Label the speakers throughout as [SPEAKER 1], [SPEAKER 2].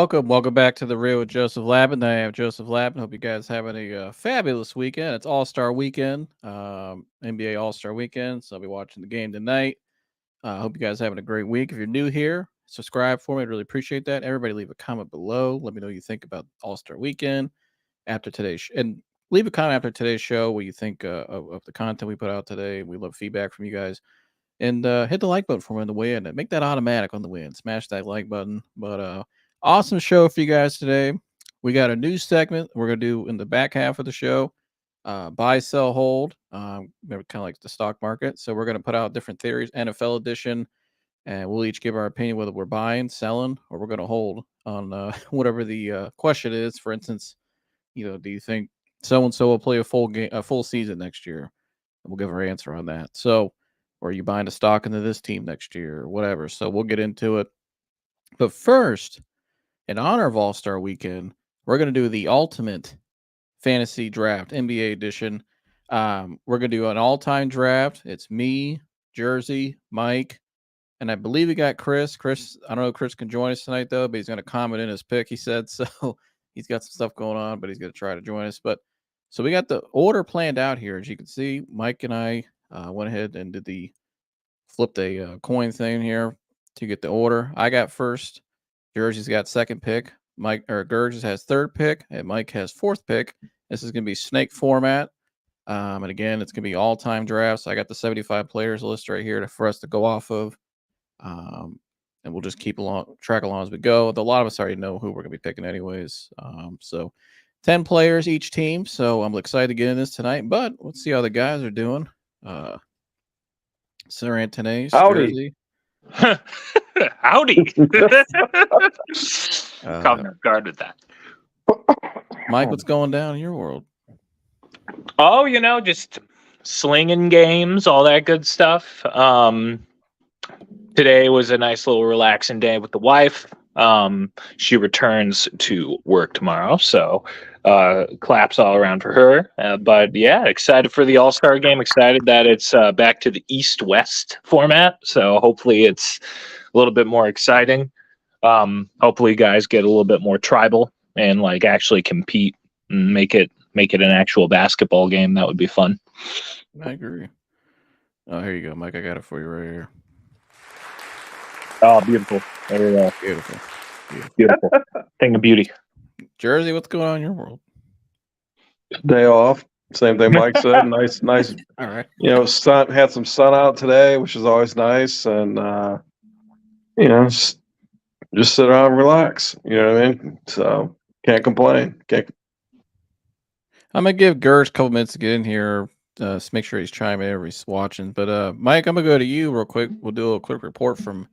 [SPEAKER 1] Welcome back to The Real with Joseph Labin. I am Joseph Labin. Hope you guys having a fabulous weekend. It's All-Star Weekend, NBA All-Star Weekend, so I'll be watching the game tonight. Hope you guys having a great week. If you're new here, subscribe for me. I'd really appreciate that. Everybody leave a comment below. Let me know what you think about All-Star Weekend after today's and leave a comment after today's show what you think of the content we put out today. We love feedback from you guys. And hit the like button for me on the way in. Make that automatic on the way in. Smash that like button. But awesome show for you guys today. We got a new segment we're going to do in the back half of the show. Buy, sell, hold. Kind of like the stock market. So we're going to put out different theories, NFL edition, and we'll each give our opinion whether we're buying, selling, or we're going to hold on whatever the question is. For instance, do you think so-and-so will play a full season next year? And we'll give our answer on that. So, or are you buying a stock into this team next year or whatever? So we'll get into it. But first, in honor of All-Star Weekend, we're going to do the ultimate fantasy draft, NBA edition. We're going to do an all-time draft. It's me, Jersey, Mike, and I believe we got Chris. Chris, I don't know if Chris can join us tonight, though, but he's going to comment in his pick, he said. So he's got some stuff going on, but he's going to try to join us. But so we got the order planned out here. As you can see, Mike and I went ahead and flipped a coin thing here to get the order. I got first. Jersey's got second pick. Gerges has third pick, and Mike has fourth pick. This is going to be snake format. And again, it's going to be all-time drafts. I got the 75 players list right here for us to go off of. And we'll just track along as we go. A lot of us already know who we're going to be picking anyways. So 10 players each team. So I'm excited to get in this tonight, but let's see how the guys are doing. Sir Anthony, Jersey.
[SPEAKER 2] Howdy. Caught me off guard with that.
[SPEAKER 1] Mike, what's going down in your world?
[SPEAKER 2] Oh, just slinging games, all that good stuff. Today was a nice little relaxing day with the wife. She returns to work tomorrow, so claps all around for her. But yeah, excited for the All-Star game. Excited that it's back to the East-West format. So hopefully it's a little bit more exciting. Hopefully guys get a little bit more tribal and actually compete and make it an actual basketball game. That would be fun.
[SPEAKER 1] I agree. Oh, here you go, Mike. I got it for you right here.
[SPEAKER 2] Oh, beautiful. There we go. Beautiful. Thing of beauty.
[SPEAKER 1] Jersey, what's going on in your world?
[SPEAKER 3] Day off. Same thing Mike said. Nice.
[SPEAKER 1] All right.
[SPEAKER 3] Sun had some sun out today, which is always nice. And, just sit around and relax. You know what I mean? So can't complain.
[SPEAKER 1] I'm going to give Gersh a couple minutes to get in here. Make sure he's chiming in, he's watching. But Mike, I'm going to go to you real quick. We'll do a quick report from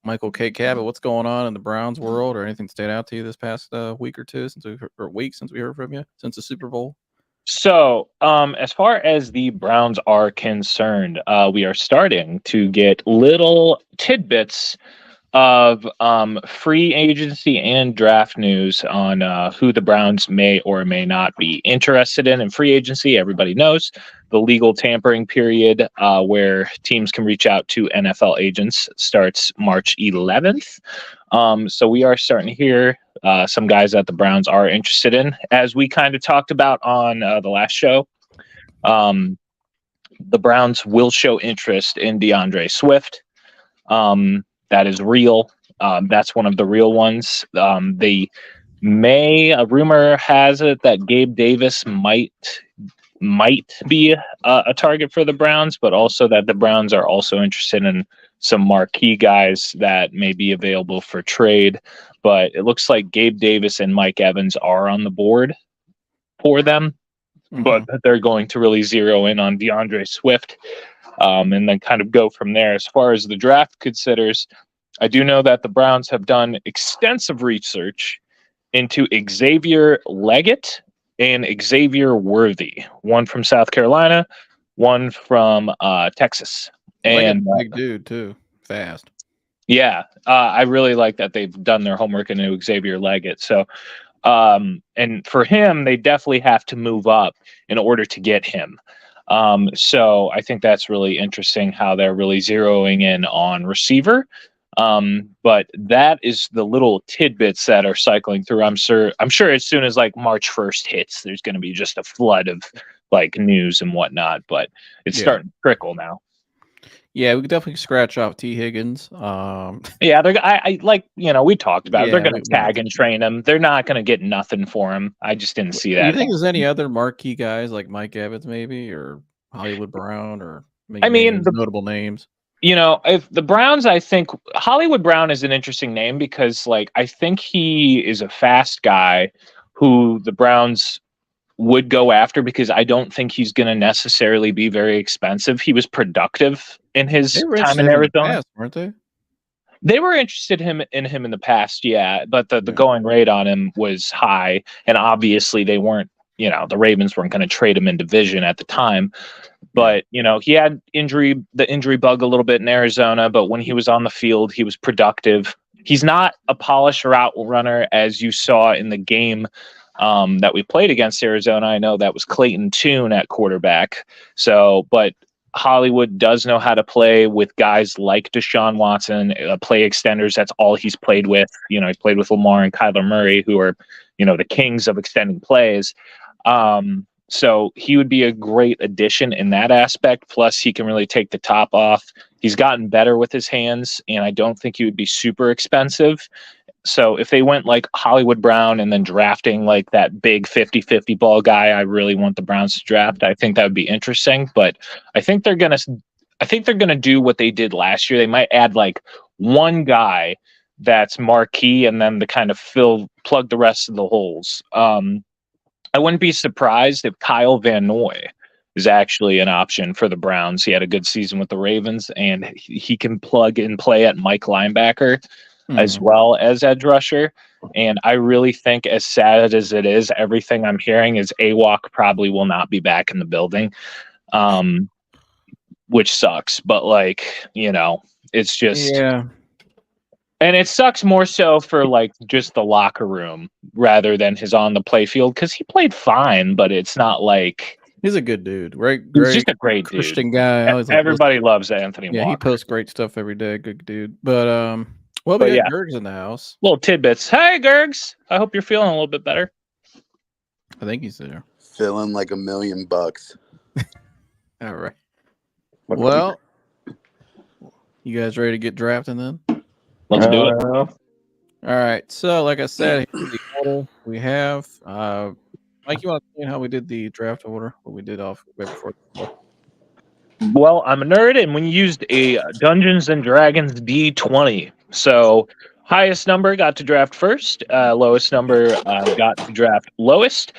[SPEAKER 1] Michael K. Cabot. What's going on in the Browns world, or anything stand out to you this past week or two since we heard from you since the Super Bowl?
[SPEAKER 2] So, as far as the Browns are concerned, we are starting to get little tidbits of free agency and draft news on who the Browns may or may not be interested in free agency. Everybody knows the legal tampering period where teams can reach out to NFL agents starts March 11th. So we are starting to hear some guys that the Browns are interested in. As we kind of talked about on the last show, the Browns will show interest in DeAndre Swift. That is real. That's one of the real ones. A rumor has it that Gabe Davis might be a target for the Browns, but also that the Browns are also interested in some marquee guys that may be available for trade. But it looks like Gabe Davis and Mike Evans are on the board for them, but they're going to really zero in on DeAndre Swift. And then kind of go from there. As far as the draft considers, I do know that the Browns have done extensive research into Xavier Leggett and Xavier Worthy. One from South Carolina, one from Texas. And
[SPEAKER 1] big dude too, fast.
[SPEAKER 2] Yeah, I really like that they've done their homework into Xavier Leggett. So, and for him, they definitely have to move up in order to get him. So I think that's really interesting how they're really zeroing in on receiver. But that is the little tidbits that are cycling through. I'm sure as soon as like March 1st hits, there's going to be just a flood of like news and whatnot. But it's starting to trickle now.
[SPEAKER 1] Yeah, we could definitely scratch off T. Higgins.
[SPEAKER 2] Yeah, I like, we talked about it. They're going to tag and
[SPEAKER 1] mentioned
[SPEAKER 2] train him. They're not going to get nothing for him. I just didn't see that.
[SPEAKER 1] You think there's any other marquee guys like Mike Evans, maybe, or Hollywood Brown, or notable names?
[SPEAKER 2] If the Browns, I think Hollywood Brown is an interesting name because, like, I think he is a fast guy who the Browns would go after because I don't think he's going to necessarily be very expensive. He was productive in his time in Arizona,
[SPEAKER 1] weren't they?
[SPEAKER 2] They were interested in him in the past, yeah, but the going rate on him was high, and obviously they weren't, the Ravens weren't going to trade him in division at the time. But, he had the injury bug a little bit in Arizona, but when he was on the field, he was productive. He's not a polished route runner as you saw in the game that we played against Arizona. I know that was Clayton Tune at quarterback. So, but Hollywood does know how to play with guys like Deshaun Watson, play extenders. That's all he's played with. He played with Lamar and Kyler Murray, who are, the kings of extending plays. So he would be a great addition in that aspect. Plus, he can really take the top off. He's gotten better with his hands, and I don't think he would be super expensive. So if they went like Hollywood Brown and then drafting like that big 50-50 ball guy, I really want the Browns to draft. I think that would be interesting, but I think they're going to do what they did last year. They might add like one guy that's marquee and then to kind of plug the rest of the holes. I wouldn't be surprised if Kyle Van Noy is actually an option for the Browns. He had a good season with the Ravens, and he can plug and play at Mike linebacker as well as edge rusher. And I really think, as sad as it is, everything I'm hearing is AWOC probably will not be back in the building, which sucks. But it's just, and it sucks more so for like just the locker room rather than his on the play field, because he played fine, but it's not like
[SPEAKER 1] he's a good dude, right?
[SPEAKER 2] He's just a great
[SPEAKER 1] Christian
[SPEAKER 2] dude.
[SPEAKER 1] Guy.
[SPEAKER 2] Everybody loves Anthony Walker.
[SPEAKER 1] Yeah, he posts great stuff every day. Good dude. But we got Gergs in the house.
[SPEAKER 2] Little tidbits. Hey, Gergs. I hope you're feeling a little bit better.
[SPEAKER 1] I think he's there.
[SPEAKER 4] Feeling like $1 million.
[SPEAKER 1] All right. Well, you guys ready to get drafting then?
[SPEAKER 2] Let's do it.
[SPEAKER 1] All right. So, like I said, here's the order we have. Mike, you want to explain how we did the draft order? What we did right before?
[SPEAKER 2] Well, I'm a nerd, and we used a Dungeons and Dragons D20. So, highest number got to draft first. Lowest number got to draft lowest.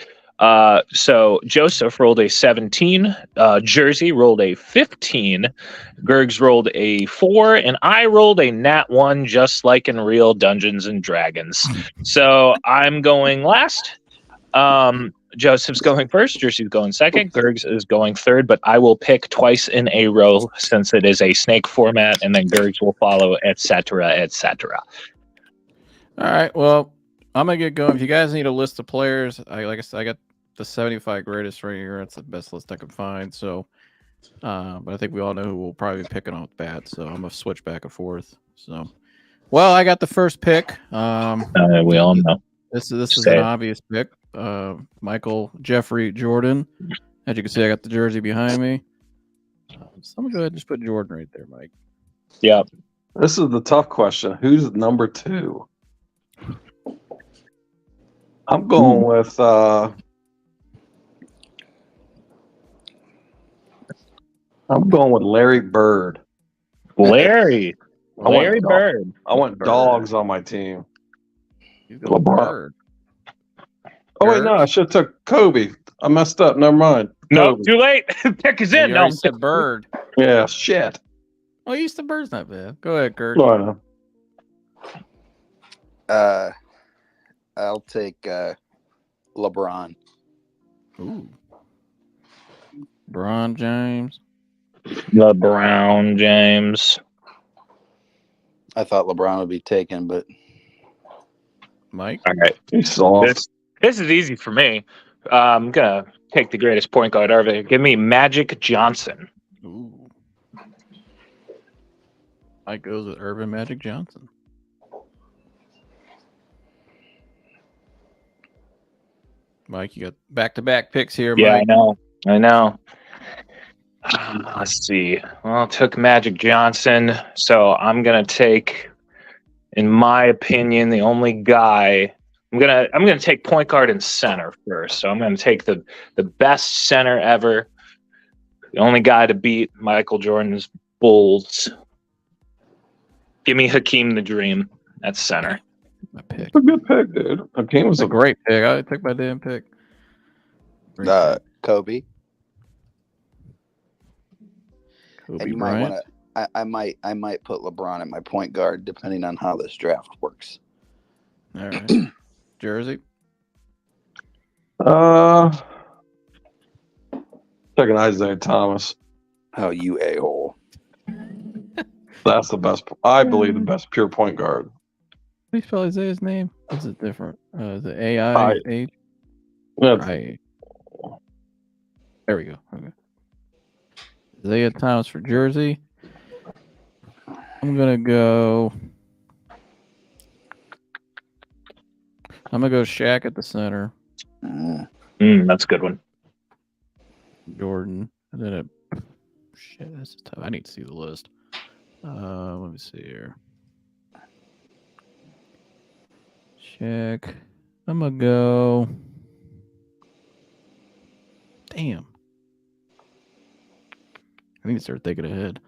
[SPEAKER 2] So Joseph rolled a 17, Jersey rolled a 15, Gergs rolled a 4, and I rolled a nat 1, just like in real Dungeons and Dragons. So I'm going last. Joseph's going first, Jersey's going second, Gergs is going third, but I will pick twice in a row since it is a snake format, and then Gergs will follow, etc., etc.
[SPEAKER 1] All right, well, I'm gonna get going. If you guys need a list of players, like I said, I got the 75 greatest right here. It's the best list I can find. So, but I think we all know who we'll probably be picking off the bat. So I'm gonna switch back and forth. So, well, I got the first pick.
[SPEAKER 2] We all know
[SPEAKER 1] this is an obvious pick. Michael Jeffrey Jordan. As you can see, I got the jersey behind me. So I'm gonna go ahead and just put Jordan right there, Mike.
[SPEAKER 2] Yep.
[SPEAKER 3] This is the tough question. Who's number 2? I'm going with Larry Bird.
[SPEAKER 2] Larry Bird.
[SPEAKER 3] I want dogs on my team.
[SPEAKER 1] Bird.
[SPEAKER 3] Oh wait, no, I should have took Kobe. I messed up. Never mind.
[SPEAKER 2] No, too late. Pick is in.
[SPEAKER 1] No, said Bird.
[SPEAKER 3] Yeah, shit.
[SPEAKER 1] Oh, you said Bird's not bad. Go ahead, Kurt.
[SPEAKER 3] No,
[SPEAKER 4] I'll take LeBron.
[SPEAKER 1] Ooh. LeBron James.
[SPEAKER 2] LeBron James.
[SPEAKER 4] I thought LeBron would be taken, but
[SPEAKER 1] Mike.
[SPEAKER 2] All right.
[SPEAKER 3] He's soft.
[SPEAKER 2] This is easy for me. I'm gonna take the greatest point guard ever. Give me Magic Johnson.
[SPEAKER 1] Ooh. Mike goes with Urban Magic Johnson. Mike, you got back-to-back picks here,
[SPEAKER 2] Yeah,
[SPEAKER 1] Mike.
[SPEAKER 2] I know. Let's see. Well, I took Magic Johnson, so I'm gonna take, in my opinion, the only guy. I'm gonna take point guard and center first. So I'm gonna take the best center ever, the only guy to beat Michael Jordan's Bulls. Give me Hakeem the Dream at center.
[SPEAKER 1] My pick.
[SPEAKER 3] It's a good pick, dude. Hakeem was
[SPEAKER 1] It's a great pick. I took my damn pick. Great pick.
[SPEAKER 4] Kobe.
[SPEAKER 1] Kobe
[SPEAKER 4] And you
[SPEAKER 1] Bryant.
[SPEAKER 4] might want to. I might put LeBron at my point guard, depending on how this draft works.
[SPEAKER 1] All right. Jersey.
[SPEAKER 3] taking Isaiah Thomas.
[SPEAKER 4] Oh, you a-hole.
[SPEAKER 3] That's the best. I believe the best pure point guard.
[SPEAKER 1] How do you spell Isaiah's name? Is it different? Is it A-I-H?
[SPEAKER 3] Yeah,
[SPEAKER 1] Right. There we go. Okay. Isaiah Thomas for Jersey. I'm gonna go Shaq at the center.
[SPEAKER 2] That's a good one.
[SPEAKER 1] Jordan. And then shit, this is tough. I need to see the list. Let me see here. Shaq. I'm gonna go. Damn. I need to start thinking ahead.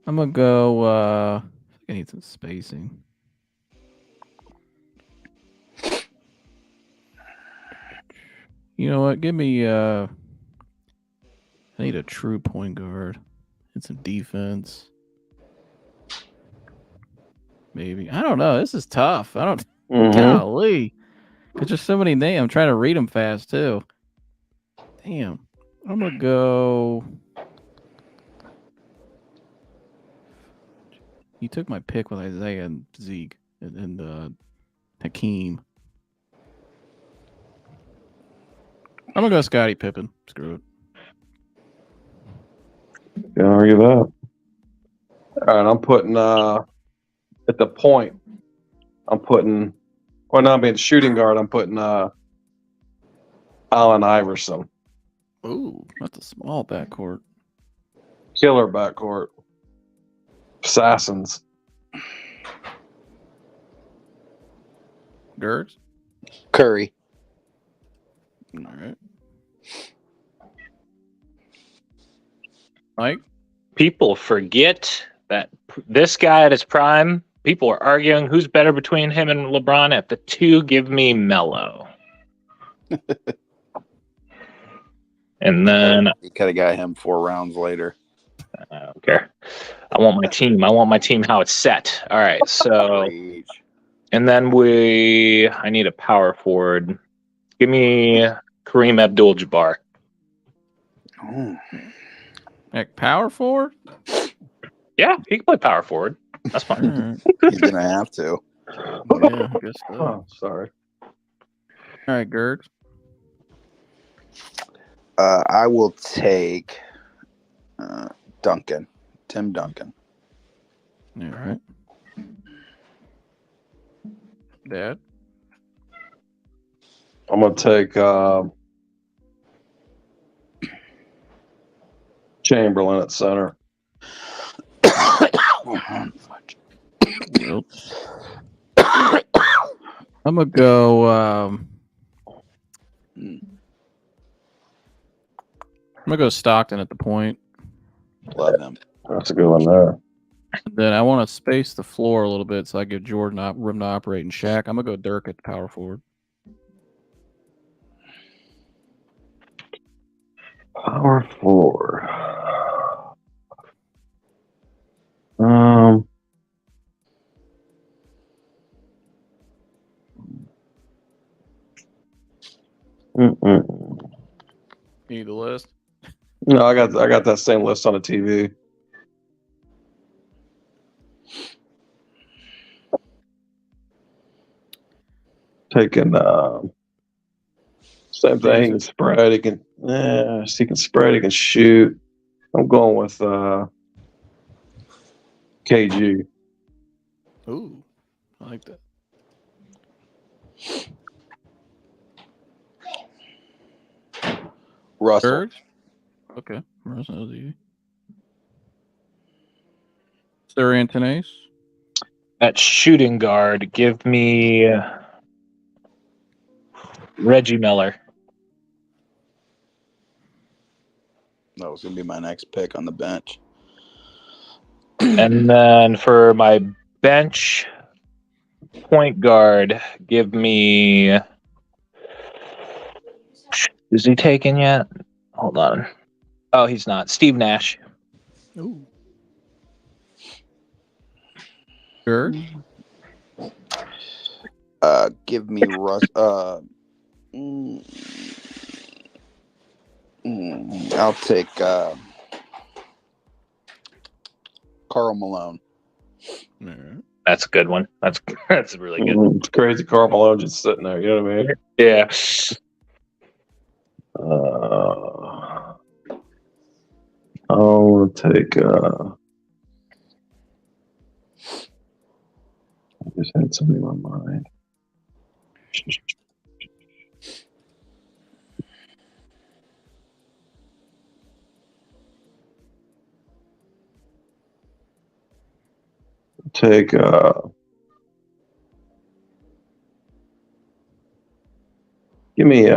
[SPEAKER 1] I'm gonna go. I need some spacing. You know what? Give me. I need a true point guard and some defense. Maybe. I don't know. This is tough. I don't. Golly. There's just so many names. I'm trying to read them fast too. Damn. I'm gonna go. You took my pick with Isaiah and Zeke and Hakeem. I'm gonna go Scottie Pippen. Screw it.
[SPEAKER 3] Can't argue that. All right, I'm putting at the point. I'm putting, well, not being shooting guard. I'm putting Allen Iverson.
[SPEAKER 1] Ooh, that's a small backcourt.
[SPEAKER 3] Killer backcourt. Assassins.
[SPEAKER 1] Gertz.
[SPEAKER 4] Curry.
[SPEAKER 1] All right. Mike.
[SPEAKER 2] People forget that this guy at his prime, people are arguing who's better between him and LeBron. At the two, give me Melo. And then
[SPEAKER 4] You could have got him 4 rounds later.
[SPEAKER 2] I don't care. I want my team. I want my team how it's set. All right. So,
[SPEAKER 4] Preach.
[SPEAKER 2] and then I need a power forward. Give me Kareem Abdul-Jabbar.
[SPEAKER 4] Oh.
[SPEAKER 1] Heck, power forward.
[SPEAKER 2] Yeah, he can play power forward. That's
[SPEAKER 1] All
[SPEAKER 2] fine.
[SPEAKER 1] right.
[SPEAKER 4] He's gonna have to.
[SPEAKER 1] Yeah, I guess so.
[SPEAKER 3] Oh, sorry.
[SPEAKER 1] All right, Gertz.
[SPEAKER 4] I will take Duncan. Tim Duncan.
[SPEAKER 1] All right. Dad.
[SPEAKER 3] I'm gonna take Chamberlain at center.
[SPEAKER 1] Yep. I'm gonna go. I'm gonna go Stockton at the point.
[SPEAKER 4] Love him.
[SPEAKER 3] That's a good one there.
[SPEAKER 1] Then I want to space the floor a little bit so I give Jordan room to operate and Shaq. I'm gonna go Dirk at the power forward.
[SPEAKER 3] Power forward.
[SPEAKER 1] You need the list?
[SPEAKER 3] No, I got that same list on the TV. Taking same thing. He can spread. He can spread. He can shoot. I'm going with KG.
[SPEAKER 1] Ooh, I like that.
[SPEAKER 4] Russell.
[SPEAKER 1] Third? Okay. Russell is easy. Sir Anthony's.
[SPEAKER 2] At shooting guard, give me Reggie Miller.
[SPEAKER 4] That was going to be my next pick on the bench.
[SPEAKER 2] And then for my bench point guard, give me. Is he taken yet? Hold on. Oh, he's not. Steve Nash.
[SPEAKER 1] Ooh. Sure.
[SPEAKER 4] Give me Russ. I'll take Karl Malone.
[SPEAKER 1] Right.
[SPEAKER 2] That's a good one. That's really good.
[SPEAKER 3] It's crazy. Karl Malone just sitting there. You know what I mean?
[SPEAKER 2] Yeah.
[SPEAKER 3] I'll take. I just had something in my mind. Take. Give me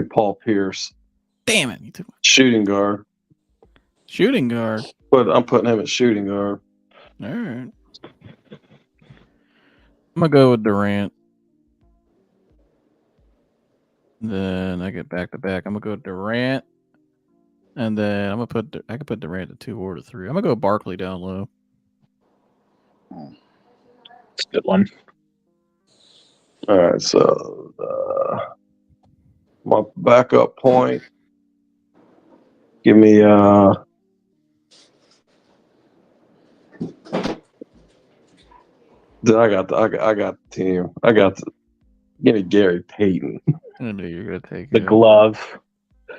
[SPEAKER 3] Paul Pierce.
[SPEAKER 1] Damn it! You took my
[SPEAKER 3] Shooting guard.
[SPEAKER 1] shooting guard.
[SPEAKER 3] But I'm putting him at shooting guard.
[SPEAKER 1] All right. I'm gonna go with Durant. Then I get back to back. I'm gonna go Durant, and then I'm gonna I can put Durant at 2 or 3. I'm gonna go Barkley down low.
[SPEAKER 2] That's a good one.
[SPEAKER 3] All right, so my backup point. Give me Then I got the team. Give me Gary Payton.
[SPEAKER 1] I knew you were gonna take
[SPEAKER 2] The
[SPEAKER 1] it.
[SPEAKER 2] glove.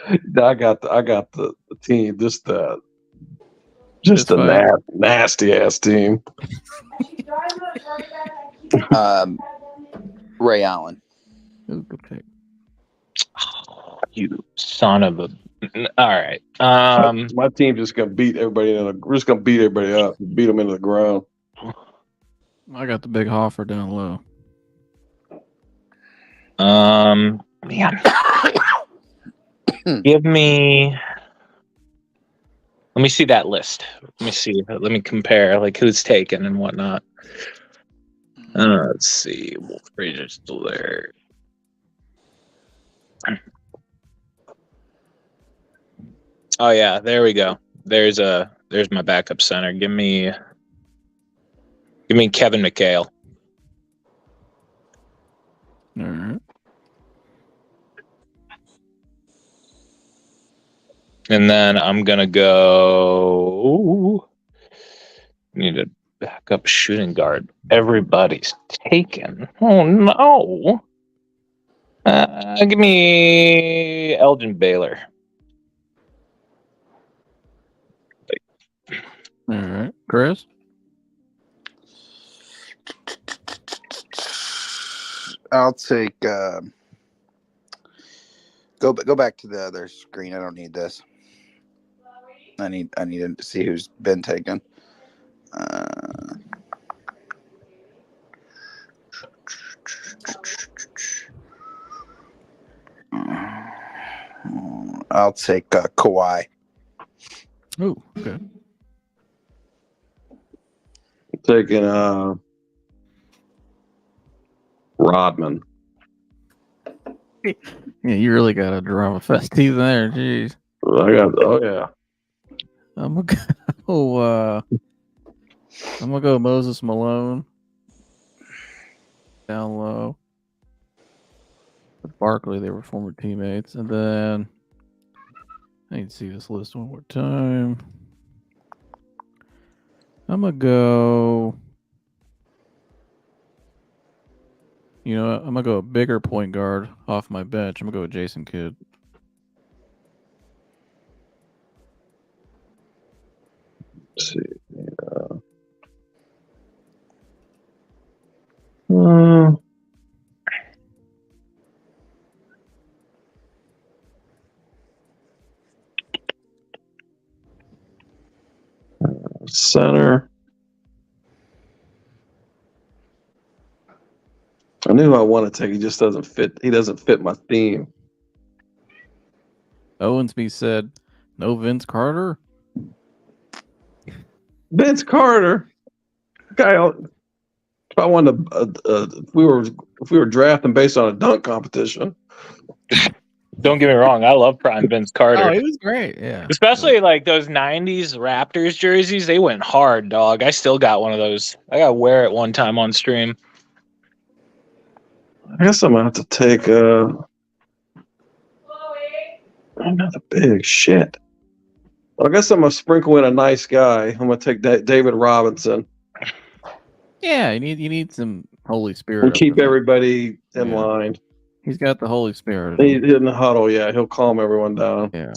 [SPEAKER 3] I got the team. Just
[SPEAKER 1] It's
[SPEAKER 3] a
[SPEAKER 1] fine.
[SPEAKER 3] nasty ass team.
[SPEAKER 4] Ray Allen.
[SPEAKER 1] Ooh, good pick.
[SPEAKER 2] Oh, you son of a. All right.
[SPEAKER 3] My team just gonna beat everybody. We're just gonna beat everybody up. Beat them into the ground.
[SPEAKER 1] I got the big Hoffer down low.
[SPEAKER 2] Man. Give me. Let me see that list. Let me see. Let me compare, like who's taken and whatnot. Let's see. Wolf Razor's still there. Oh yeah, there we go. There's my backup center. Give me Kevin McHale.
[SPEAKER 1] All right.
[SPEAKER 2] And then I'm gonna go. Need a backup shooting guard. Everybody's taken. Oh no! Give me Elgin Baylor.
[SPEAKER 1] All right. Chris?
[SPEAKER 4] I'll take. Go back to the other screen. I don't need this. I need to see who's been taken. I'll take Kawhi.
[SPEAKER 1] Oh, okay.
[SPEAKER 3] Taking Rodman.
[SPEAKER 1] Yeah, you really got a drama festive there. Jeez.
[SPEAKER 3] Yeah.
[SPEAKER 1] I'm gonna go Moses Malone down low. With Barkley, they were former teammates, and then I need to see this list one more time. I'm gonna go. You know what? I'm gonna go a bigger point guard off my bench. I'm gonna go with Jason Kidd.
[SPEAKER 3] Let's see. Center. I knew I want to take. He just doesn't fit. He doesn't fit my theme.
[SPEAKER 1] Owensby said, "No Vince Carter."
[SPEAKER 3] Vince Carter, guy. If I wanted if we were drafting based on a dunk competition.
[SPEAKER 2] Don't get me wrong, I love prime Vince Carter.
[SPEAKER 1] Oh, he was great. Yeah,
[SPEAKER 2] Especially like those 90s Raptors jerseys, they went hard, dog. I still got one of those. I got to wear it one time on stream.
[SPEAKER 3] I guess I'm gonna have to take another big shit. I guess I'm gonna sprinkle in a nice guy. I'm gonna take David Robinson.
[SPEAKER 1] Yeah, you need some Holy Spirit.
[SPEAKER 3] And keep everybody in line.
[SPEAKER 1] He's got the Holy Spirit.
[SPEAKER 3] He's in the huddle, yeah. He'll calm everyone down.
[SPEAKER 1] Yeah.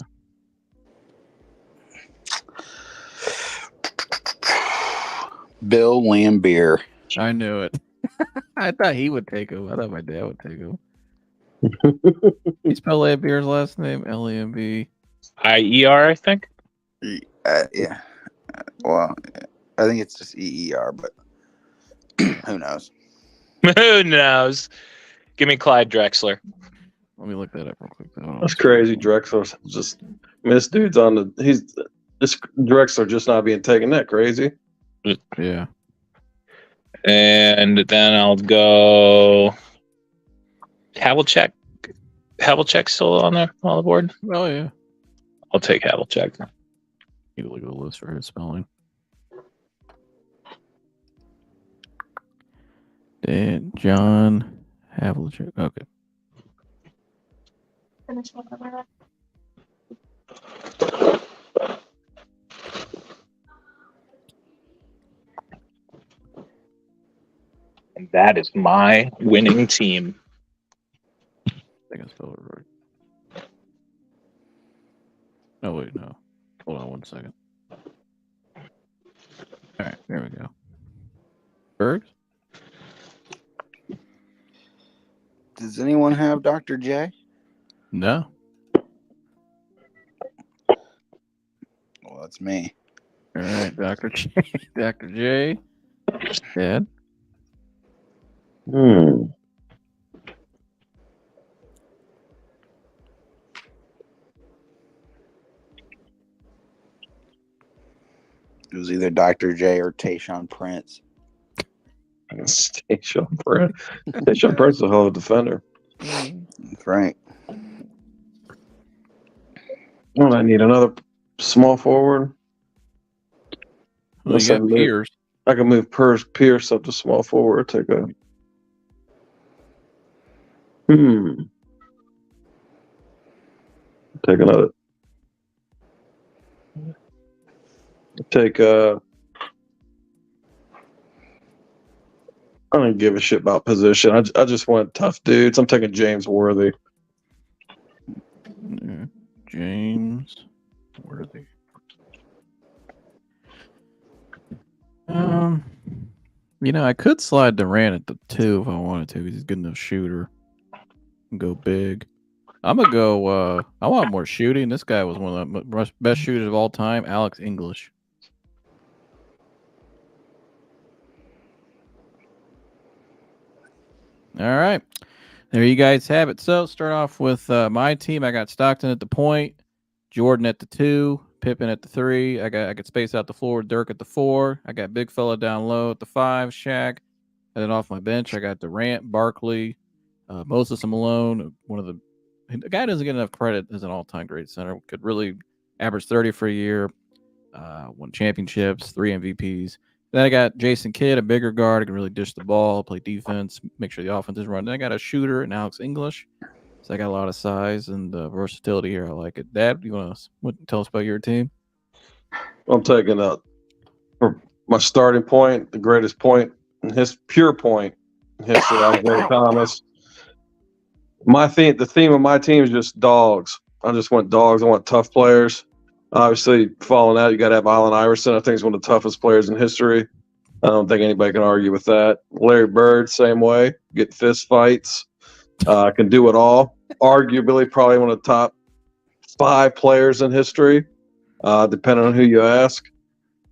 [SPEAKER 4] Bill Lambier.
[SPEAKER 1] I knew it. I thought he would take him. I thought my dad would take him. You spell Lambier's last name? Lamb.
[SPEAKER 2] IER, I think.
[SPEAKER 4] Yeah. Well, I think it's just EER, but who knows?
[SPEAKER 2] Who knows? Give me Clyde Drexler.
[SPEAKER 1] Let me look that up real quick.
[SPEAKER 3] That's crazy. Drexler's just. This dude's on the. This Drexler just not being taken. That crazy.
[SPEAKER 1] Yeah.
[SPEAKER 2] And then I'll go. Havlicek. Havlicek still on the board?
[SPEAKER 1] Oh yeah.
[SPEAKER 2] I'll take Havlicek.
[SPEAKER 1] Need to look at the list for his spelling. Dan John Havlicek. Okay.
[SPEAKER 2] And that is my winning team.
[SPEAKER 1] I think I spelled it right. Oh wait, no. Hold on one second. All right, there we go. Bergs?
[SPEAKER 4] Does anyone have Dr. J?
[SPEAKER 1] No.
[SPEAKER 4] Well, that's me.
[SPEAKER 1] All right, Dr. J. Dr. J. Dad.
[SPEAKER 4] It was either Dr. J or Tayshaun Prince.
[SPEAKER 3] Tayshaun Prince. Tayshaun Prince is a hell of a defender.
[SPEAKER 4] That's right.
[SPEAKER 3] Well, I need another small forward.
[SPEAKER 1] Well, you got Pierce.
[SPEAKER 3] I can move Pierce up to small forward. Take a. Take another. Take I don't give a shit about position. I just want tough dudes. I'm taking James Worthy.
[SPEAKER 1] Yeah. James Worthy. You know, I could slide Durant at the 2 if I wanted to, because he's a good enough shooter. And go big. I'm gonna go. I want more shooting. This guy was one of the best shooters of all time, Alex English. All right, there you guys have it. So start off with my team. I got Stockton at the point, Jordan at the 2, Pippen at the 3. I could space out the floor. Dirk at the 4. I got big fella down low at the 5. Shaq. And then off my bench, I got Durant, Barkley, Moses Malone. The guy doesn't get enough credit as an all-time great center. Could really average 30 for a year. Won championships, 3 MVPs. Then I got Jason Kidd, a bigger guard. I can really dish the ball, play defense, make sure the offense is running. Then I got a shooter and Alex English. So I got a lot of size and versatility here. I like it. Dad, you want to tell us about your team?
[SPEAKER 3] I'm taking for my starting point, the greatest point in his pure point in history. Isaiah Thomas. The theme of my team is just dogs. I just want dogs. I want tough players. Obviously, following that, you got to have Allen Iverson. I think he's one of the toughest players in history. I don't think anybody can argue with that. Larry Bird, same way. Get fist fights. Can do it all. Arguably, probably one of the top 5 players in history, depending on who you ask.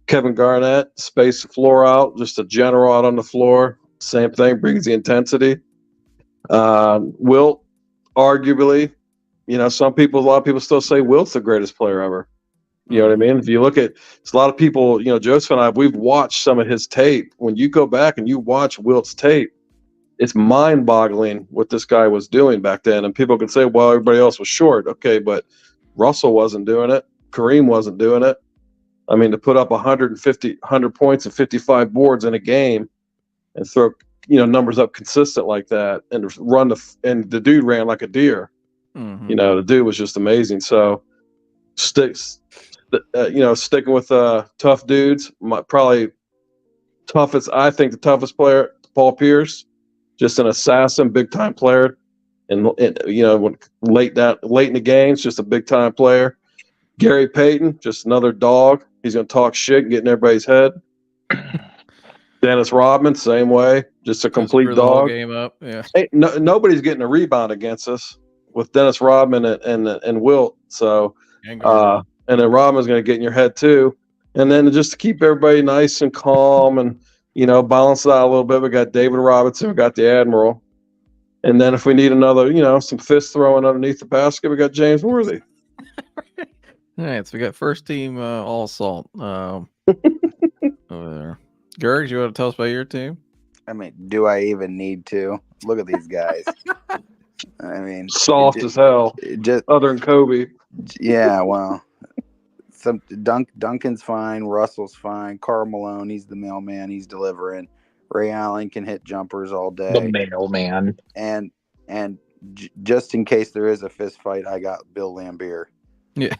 [SPEAKER 3] Kevin Garnett, space the floor out, just a general out on the floor. Same thing, brings the intensity. Wilt, arguably, a lot of people still say Wilt's the greatest player ever. You know what I mean? If you look at, it's a lot of people, Joseph and I, we've watched some of his tape. When you go back and you watch Wilt's tape, it's mind-boggling what this guy was doing back then. And people can say, well, everybody else was short. Okay, but Russell wasn't doing it. Kareem wasn't doing it. I mean, to put up 100 points and 55 boards in a game and throw, numbers up consistent like that and and the dude ran like a deer.
[SPEAKER 1] Mm-hmm.
[SPEAKER 3] The dude was just amazing. So sticking with tough dudes, probably the toughest player, Paul Pierce, just an assassin, big time player, and when late in the games, just a big time player. Gary Payton, just another dog. He's going to talk shit and get in everybody's head. Dennis Rodman, same way, just a complete dog.
[SPEAKER 1] The whole game up, yeah.
[SPEAKER 3] Hey, nobody's getting a rebound against us with Dennis Rodman and Wilt. So, and then Rodman's going to get in your head too. And then just to keep everybody nice and calm and balance it out a little bit, we got David Robinson, we got the Admiral, and then if we need another, some fist throwing underneath the basket, we got James Worthy.
[SPEAKER 1] All right, so we got first team all salt over there. Gerg, you want to tell us about your team?
[SPEAKER 4] I mean, do I even need to? Look at these guys. I mean,
[SPEAKER 3] soft as hell. Other than Kobe.
[SPEAKER 4] Yeah, well, Duncan's fine. Russell's fine. Karl Malone, he's the mailman. He's delivering. Ray Allen can hit jumpers all day.
[SPEAKER 2] The mailman.
[SPEAKER 4] And just in case there is a fist fight, I got Bill Lambier.
[SPEAKER 1] Yeah.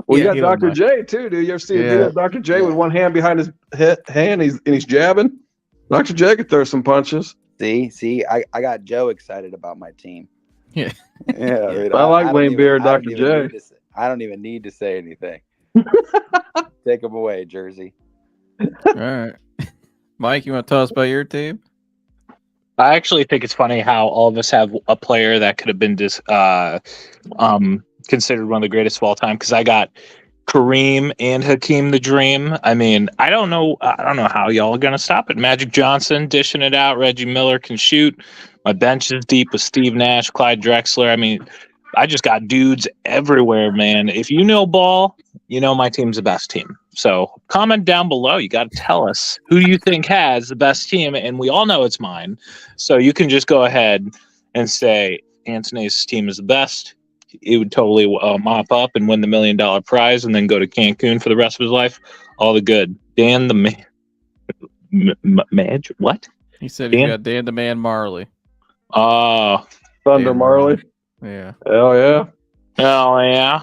[SPEAKER 3] Well, you got Dr. J too, dude. You ever see a video of Dr. J with one hand behind his hand? He's jabbing. Dr. J could throw some punches.
[SPEAKER 4] See, I got Joe excited about my team.
[SPEAKER 1] Yeah.
[SPEAKER 4] Yeah. I, mean,
[SPEAKER 3] I like Lambier, Dr. J.
[SPEAKER 4] I don't even need to say anything. Take them away, Jersey.
[SPEAKER 1] All right. Mike, you want to tell us about your team?
[SPEAKER 2] I actually think it's funny how all of us have a player that could have been considered one of the greatest of all time, because I got Kareem and Hakeem the Dream. I mean, I don't know how y'all are gonna stop it. Magic Johnson dishing it out. Reggie Miller can shoot. My bench is deep with Steve Nash, Clyde Drexler. I mean, I just got dudes everywhere, man. If you know ball, you know my team's the best team. So comment down below. You got to tell us who you think has the best team, and we all know it's mine. So you can just go ahead and say Anthony's team is the best. It would totally mop up and win the $1 million prize, and then go to Cancun for the rest of his life. All the good. Dan the man. What?
[SPEAKER 1] He said he got Dan the Man Marley.
[SPEAKER 3] Thunder
[SPEAKER 1] Dan
[SPEAKER 3] Marley.
[SPEAKER 1] Yeah.
[SPEAKER 3] Hell yeah.
[SPEAKER 2] Oh yeah.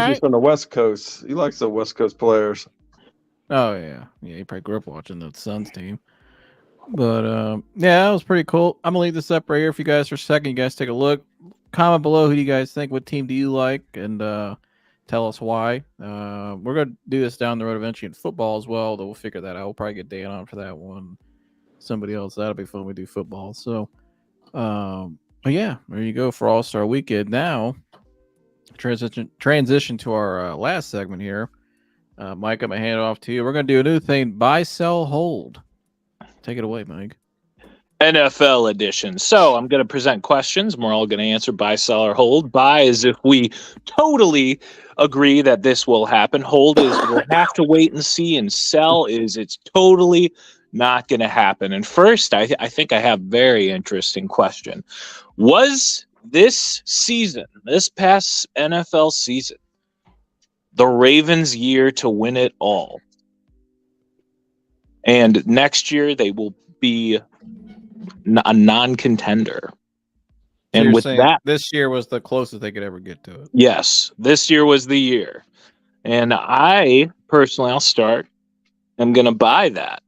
[SPEAKER 3] He's from the West Coast. He likes the West Coast players.
[SPEAKER 1] Oh yeah. Yeah, he probably grew up watching the Suns team. But that was pretty cool. I'm gonna leave this up right here. If you guys are second, you guys take a look. Comment below who do you guys think, what team do you like, and tell us why. We're gonna do this down the road eventually in football as well, though we'll figure that out. We'll probably get Dan on for that one. Somebody else, that'll be fun. We do football. So but yeah, there you go for All-Star Weekend. Now transition to our last segment here. Mike, I'm gonna hand it off to you. We're gonna do a new thing: buy, sell, hold. Take it away, Mike.
[SPEAKER 2] NFL edition. So I'm going to present questions, and we're all going to answer buy, sell, or hold. Buy is if we totally agree that this will happen. Hold is we'll have to wait and see. And sell is it's totally not going to happen. And first, I think I have a very interesting question. Was this season, this past NFL season, the Ravens' year to win it all? And next year, they will be a non-contender.
[SPEAKER 1] So
[SPEAKER 2] And
[SPEAKER 1] you're
[SPEAKER 2] with
[SPEAKER 1] saying
[SPEAKER 2] that,
[SPEAKER 1] this year was the closest they could ever get to it.
[SPEAKER 2] yes, this year was the year. And I personally, I'll start. I'm going to buy that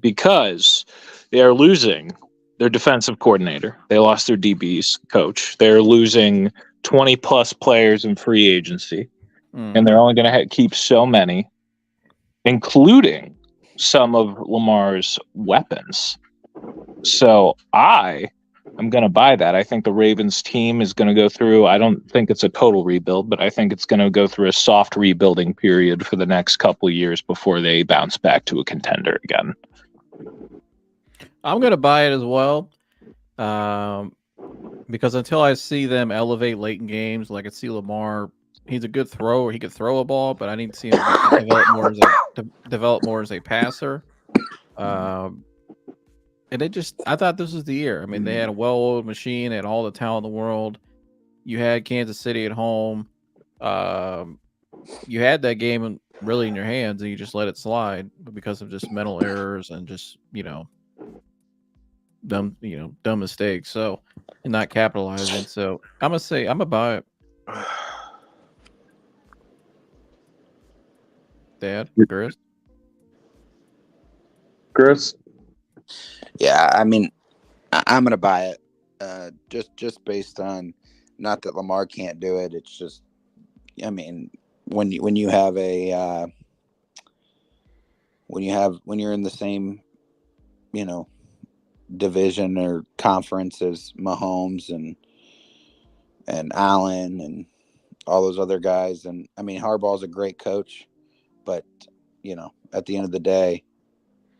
[SPEAKER 2] because they are losing their defensive coordinator. They lost their DB's coach. They're losing 20 plus players in free agency. And they're only going to keep so many, including some of Lamar's weapons. So I'm going to buy that. I think the Ravens team is going to go through, I don't think it's a total rebuild, but I think it's going to go through a soft rebuilding period for the next couple of years before they bounce back to a contender again.
[SPEAKER 1] I'm going to buy it as well. Because until I see them elevate late in games, like I see Lamar, he's a good thrower. He could throw a ball, but I need to see him develop more as a passer. And I thought this was the year. I mean, they had a well-oiled machine, they had all the talent in the world. You had Kansas City at home. You had that game really in your hands, and you just let it slide because of just mental errors and just dumb mistakes. So, and not capitalizing. So I'm gonna buy it. Dad,
[SPEAKER 3] Chris?
[SPEAKER 4] Yeah, I mean, I'm gonna buy it. Just based on, not that Lamar can't do it. It's just, I mean, when you have a when you're in the same, division or conference as Mahomes and Allen and all those other guys, and I mean, Harbaugh's a great coach, but at the end of the day,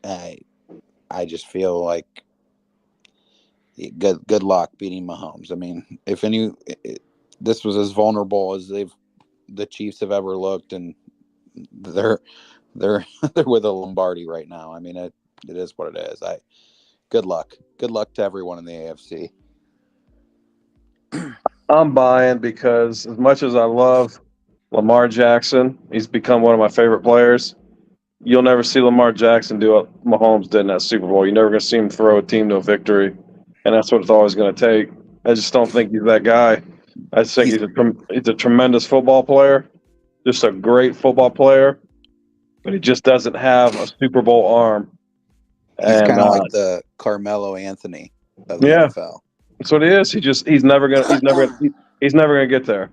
[SPEAKER 4] I just feel like good luck beating Mahomes. I mean, this was as vulnerable as the Chiefs have ever looked, and they're they're with a Lombardi right now. I mean, it is what it is. Good luck to everyone in the AFC.
[SPEAKER 3] I'm buying because as much as I love Lamar Jackson, he's become one of my favorite players. You'll never see Lamar Jackson do what Mahomes did in that Super Bowl. You're never going to see him throw a team to a victory, and that's what it's always going to take. I just don't think he's that guy. I just think he's a tremendous football player, just a great football player, but he just doesn't have a Super Bowl arm.
[SPEAKER 4] He's kind of like the Carmelo Anthony of the NFL.
[SPEAKER 3] That's what he is. He's never gonna get there,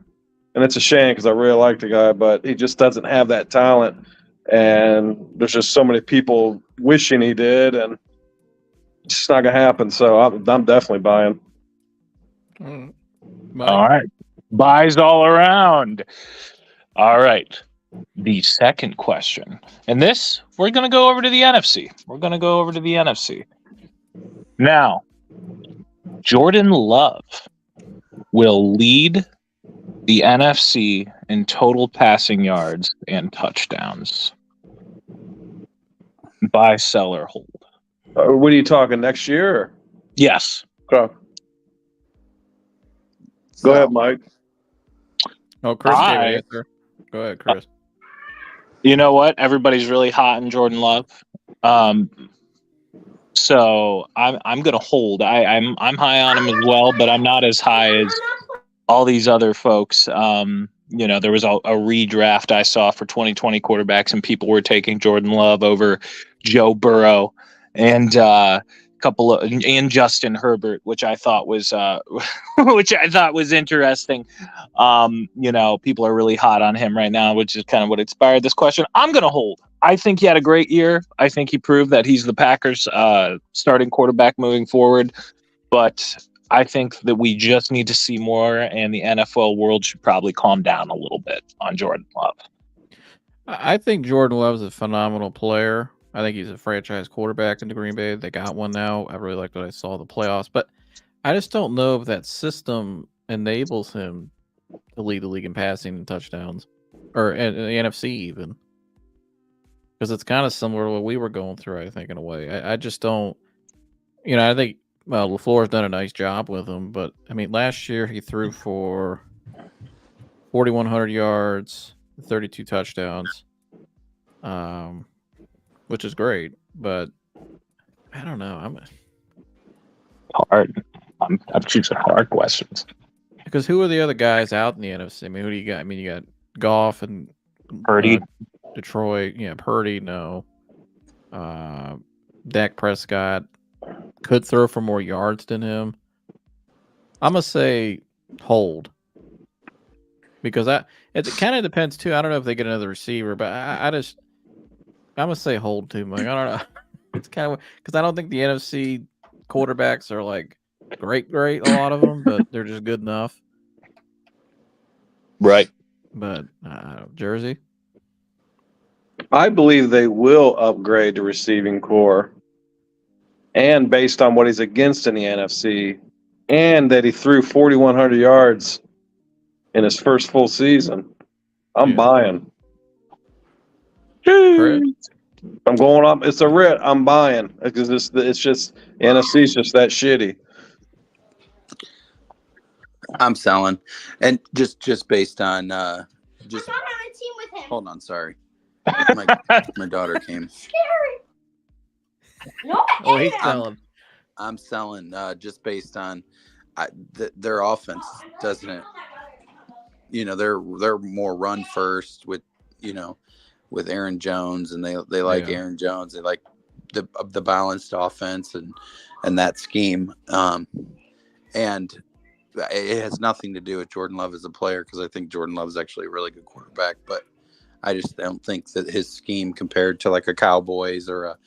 [SPEAKER 3] and it's a shame because I really like the guy, but he just doesn't have that talent. And there's just so many people wishing he did, and it's just not gonna happen. So I'm definitely buying.
[SPEAKER 2] All right, buys all around. All right, the second question, and this we're gonna go over to the NFC. Now, Jordan Love will lead the NFC in total passing yards and touchdowns. Buy, sell, or hold.
[SPEAKER 3] What are you talking, next year? Or?
[SPEAKER 2] Yes.
[SPEAKER 3] Okay. Go ahead, Mike.
[SPEAKER 1] Oh, Chris gave an answer. Go ahead, Chris.
[SPEAKER 2] You know what? Everybody's really hot in Jordan Love. So I'm gonna hold. I'm high on him as well, but I'm not as high as all these other folks. There was a redraft I saw for 2020 quarterbacks, and people were taking Jordan Love over Joe Burrow and and Justin Herbert, which I thought was interesting. People are really hot on him right now, which is kind of what inspired this question. I'm gonna hold. I think he had a great year. I think he proved that he's the Packers' starting quarterback moving forward. But I think that we just need to see more, and the NFL world should probably calm down a little bit on Jordan Love.
[SPEAKER 1] I think Jordan Love is a phenomenal player. I think he's a franchise quarterback in the Green Bay. They got one now. I really liked what I saw in the playoffs, but I just don't know if that system enables him to lead the league in passing and touchdowns, or in the NFC even. Because it's kind of similar to what we were going through, I think, in a way. I just don't, I think LaFleur's done a nice job with him, but I mean, last year he threw for 4,100 yards, 32 touchdowns, which is great, but I don't know.
[SPEAKER 2] Hard. I'm choosing hard questions.
[SPEAKER 1] Because who are the other guys out in the NFC? I mean, who do you got? I mean, you got Goff and
[SPEAKER 2] Purdy.
[SPEAKER 1] Detroit. Yeah, Purdy. No. Dak Prescott could throw for more yards than him. I'm gonna say hold because it kind of depends too. I don't know if they get another receiver, but I'm gonna say hold too. Like I don't know. It's kind of because I don't think the NFC quarterbacks are like great. A lot of them, but they're just good enough.
[SPEAKER 2] Right.
[SPEAKER 1] But Jersey.
[SPEAKER 3] I believe they will upgrade the receiving core, and based on what he's against in the NFC, and that he threw 4,100 yards in his first full season, I'm buying.
[SPEAKER 1] Chris?
[SPEAKER 3] I'm going up. It's a writ. I'm buying because it's just the NFC's just that shitty.
[SPEAKER 4] I'm selling, and just based on just.
[SPEAKER 5] I'm on a team with him.
[SPEAKER 4] Hold on, sorry. My daughter came.
[SPEAKER 5] No,
[SPEAKER 1] Oh, he's selling.
[SPEAKER 4] I'm selling just based on their offense doesn't. They're more run first with with Aaron Jones, and they like Aaron Jones. They like the balanced offense and that scheme. And it has nothing to do with Jordan Love as a player, because I think Jordan Love is actually a really good quarterback, but I just don't think that his scheme compared to like a Cowboys or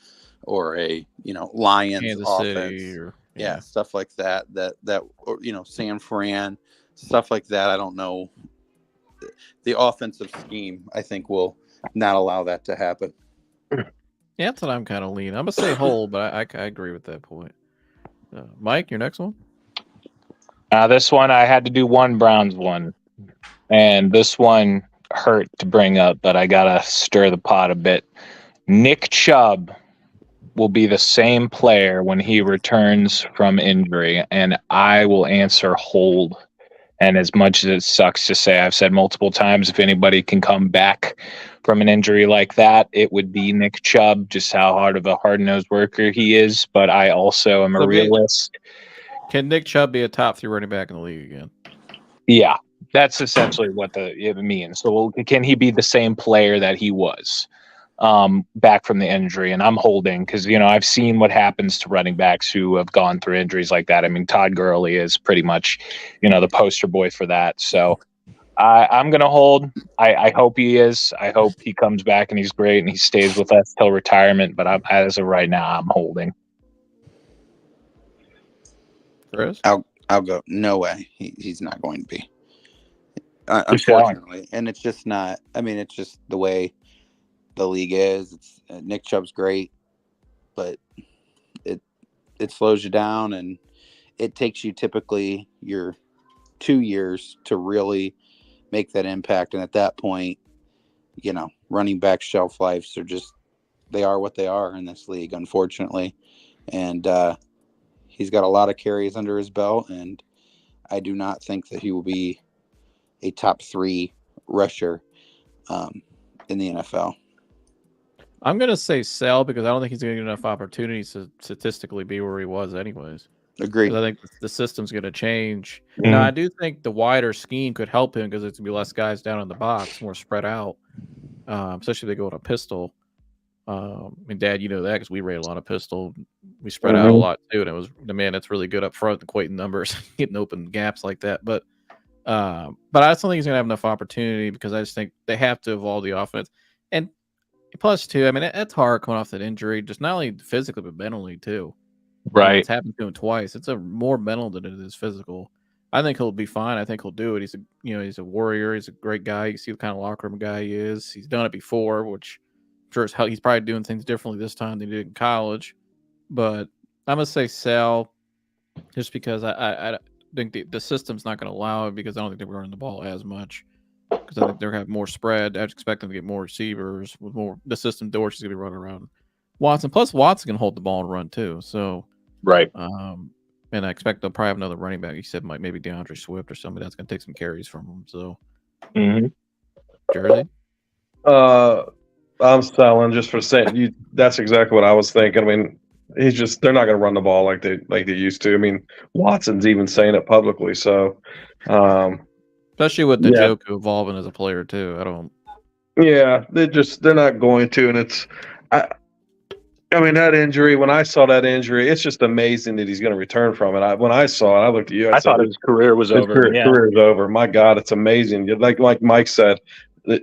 [SPEAKER 4] a Lions
[SPEAKER 1] Kansas
[SPEAKER 4] offense,
[SPEAKER 1] City
[SPEAKER 4] stuff like that or, San Fran, stuff like that. I don't know. The offensive scheme, I think, will not allow that to happen.
[SPEAKER 1] Yeah, that's what I'm kind of leaning. I'm gonna say hold, but I agree with that point. Mike, your next one.
[SPEAKER 2] This one I had to do one Browns one, and this one hurt to bring up, but I gotta stir the pot a bit. Nick Chubb will be the same player when he returns from injury, and I will answer hold. And as much as it sucks to say, I've said multiple times, if anybody can come back from an injury like that, it would be Nick Chubb, just how hard of a hard-nosed worker he is. But I also am a realist.
[SPEAKER 1] Can Nick Chubb be a top 3 running back in the league again?
[SPEAKER 2] Yeah, that's essentially what it means. So can he be the same player that he was back from the injury? And I'm holding because, I've seen what happens to running backs who have gone through injuries like that. I mean, Todd Gurley is pretty much, the poster boy for that. So I'm going to hold. I hope he is. I hope he comes back and he's great and he stays with us till retirement. But as of right now, I'm holding.
[SPEAKER 1] Chris?
[SPEAKER 4] I'll go. No way. He's not going to be. Unfortunately. And it's just not. I mean, it's just the way the league is. It's Nick Chubb's great, but it slows you down, and it takes you typically your 2 years to really make that impact. And at that point, running back shelf lives are just, they are what they are in this league, unfortunately. And he's got a lot of carries under his belt, and I do not think that he will be a top 3 rusher in the NFL.
[SPEAKER 1] I'm going to say sell because I don't think he's going to get enough opportunities to statistically be where he was anyways.
[SPEAKER 4] Agreed.
[SPEAKER 1] I think the system's going to change.
[SPEAKER 2] Mm-hmm.
[SPEAKER 1] Now, I do think the wider scheme could help him because it's going to be less guys down in the box, more spread out, especially if they go to a pistol. And Dad, you know that because we ran a lot of pistol. We spread out a lot too, and it was the man that's really good up front, equating numbers, getting open gaps like that. But I still think he's gonna have enough opportunity because I just think they have to evolve the offense. And plus, too, I mean, it's hard coming off that injury, just not only physically but mentally too.
[SPEAKER 2] Right,
[SPEAKER 1] it's happened to him twice. It's a more mental than it is physical. I think he'll be fine. I think he'll do it. He's a warrior. He's a great guy. You see the kind of locker room guy he is. He's done it before, which I'm sure how he's probably doing things differently this time than he did in college. But I'm gonna say sell, just because I think the system's not going to allow it because I don't think they're running the ball as much. Because I think they're going to have more spread. I expect them to get more receivers with more. The system Dorsey's going to be running around Watson. Plus, Watson can hold the ball and run too. So
[SPEAKER 2] right.
[SPEAKER 1] And I expect they'll probably have another running back. You said maybe DeAndre Swift or somebody that's going to take some carries from him. So, Jersey.
[SPEAKER 3] I'm selling just for saying. That's exactly what I was thinking. I mean, they're not going to run the ball like they used to. I mean, Watson's even saying it publicly. So,
[SPEAKER 1] especially with
[SPEAKER 3] yeah.
[SPEAKER 1] Njoku evolving as a player too.
[SPEAKER 3] Yeah, they're not going to, and I mean, that injury, when I saw that injury, it's just amazing that he's going to return from it. When I saw it, I looked at you.
[SPEAKER 2] I
[SPEAKER 3] said,
[SPEAKER 2] thought his career was over.
[SPEAKER 3] Career is over. My God, it's amazing. Like Mike said,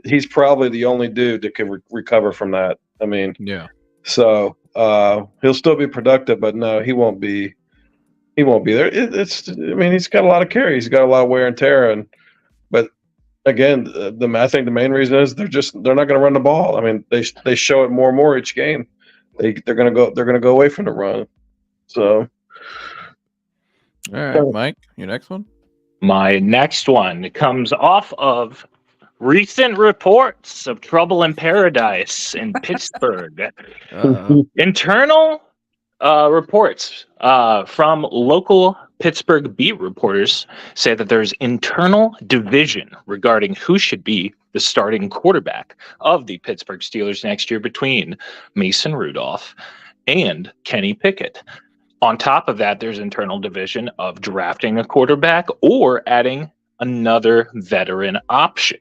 [SPEAKER 3] he's probably the only dude that can recover from that. I mean,
[SPEAKER 1] yeah.
[SPEAKER 3] So he'll still be productive, but no, he won't be. He won't be there. I mean, he's got a lot of carry. He's got a lot of wear and tear, but again, I think the main reason is they're not going to run the ball. I mean, they show it more and more each game. They're going to go away from the run. So,
[SPEAKER 1] all right, Mike, your next one.
[SPEAKER 2] My next one comes off of recent reports of trouble in paradise in Pittsburgh. Internal reports from local Pittsburgh beat reporters say that there's internal division regarding who should be the starting quarterback of the Pittsburgh Steelers next year between Mason Rudolph and Kenny Pickett. On top of that, there's internal division of drafting a quarterback or adding another veteran option.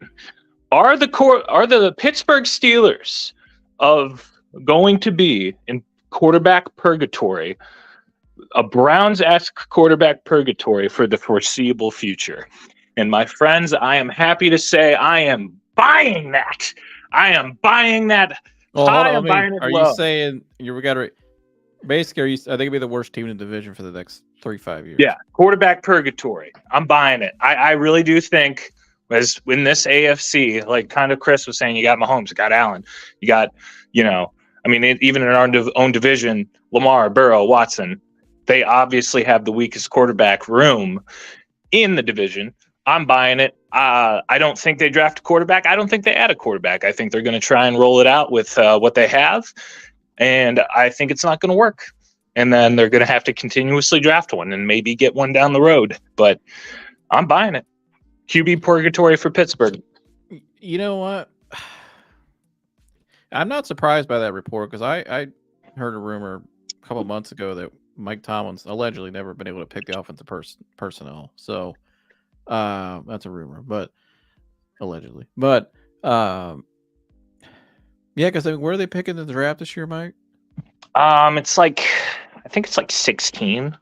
[SPEAKER 2] Are the Pittsburgh Steelers going to be in quarterback purgatory, a Browns-esque quarterback purgatory for the foreseeable future? And my friends, I am happy to say I am buying that. I am buying that.
[SPEAKER 1] Well, hold on. Are you saying basically, I think it'd be the worst team in the division for the next 3-5 years?
[SPEAKER 2] Yeah, quarterback purgatory. I'm buying it. I really do think, as in this AFC, like kind of Chris was saying, you got Mahomes, you got Allen, you got, I mean, even in our own division, Lamar, Burrow, Watson, they obviously have the weakest quarterback room in the division. I'm buying it. I don't think they draft a quarterback. I don't think they add a quarterback. I think they're going to try and roll it out with what they have. And I think it's not going to work. And then they're going to have to continuously draft one and maybe get one down the road. But I'm buying it. QB purgatory for Pittsburgh.
[SPEAKER 1] You know what? I'm not surprised by that report because I heard a rumor a couple months ago that Mike Tomlin's allegedly never been able to pick the offensive personnel. So that's a rumor, but allegedly. But yeah, because where are they picking in the draft this year, Mike?
[SPEAKER 2] It's like, I think it's like 16.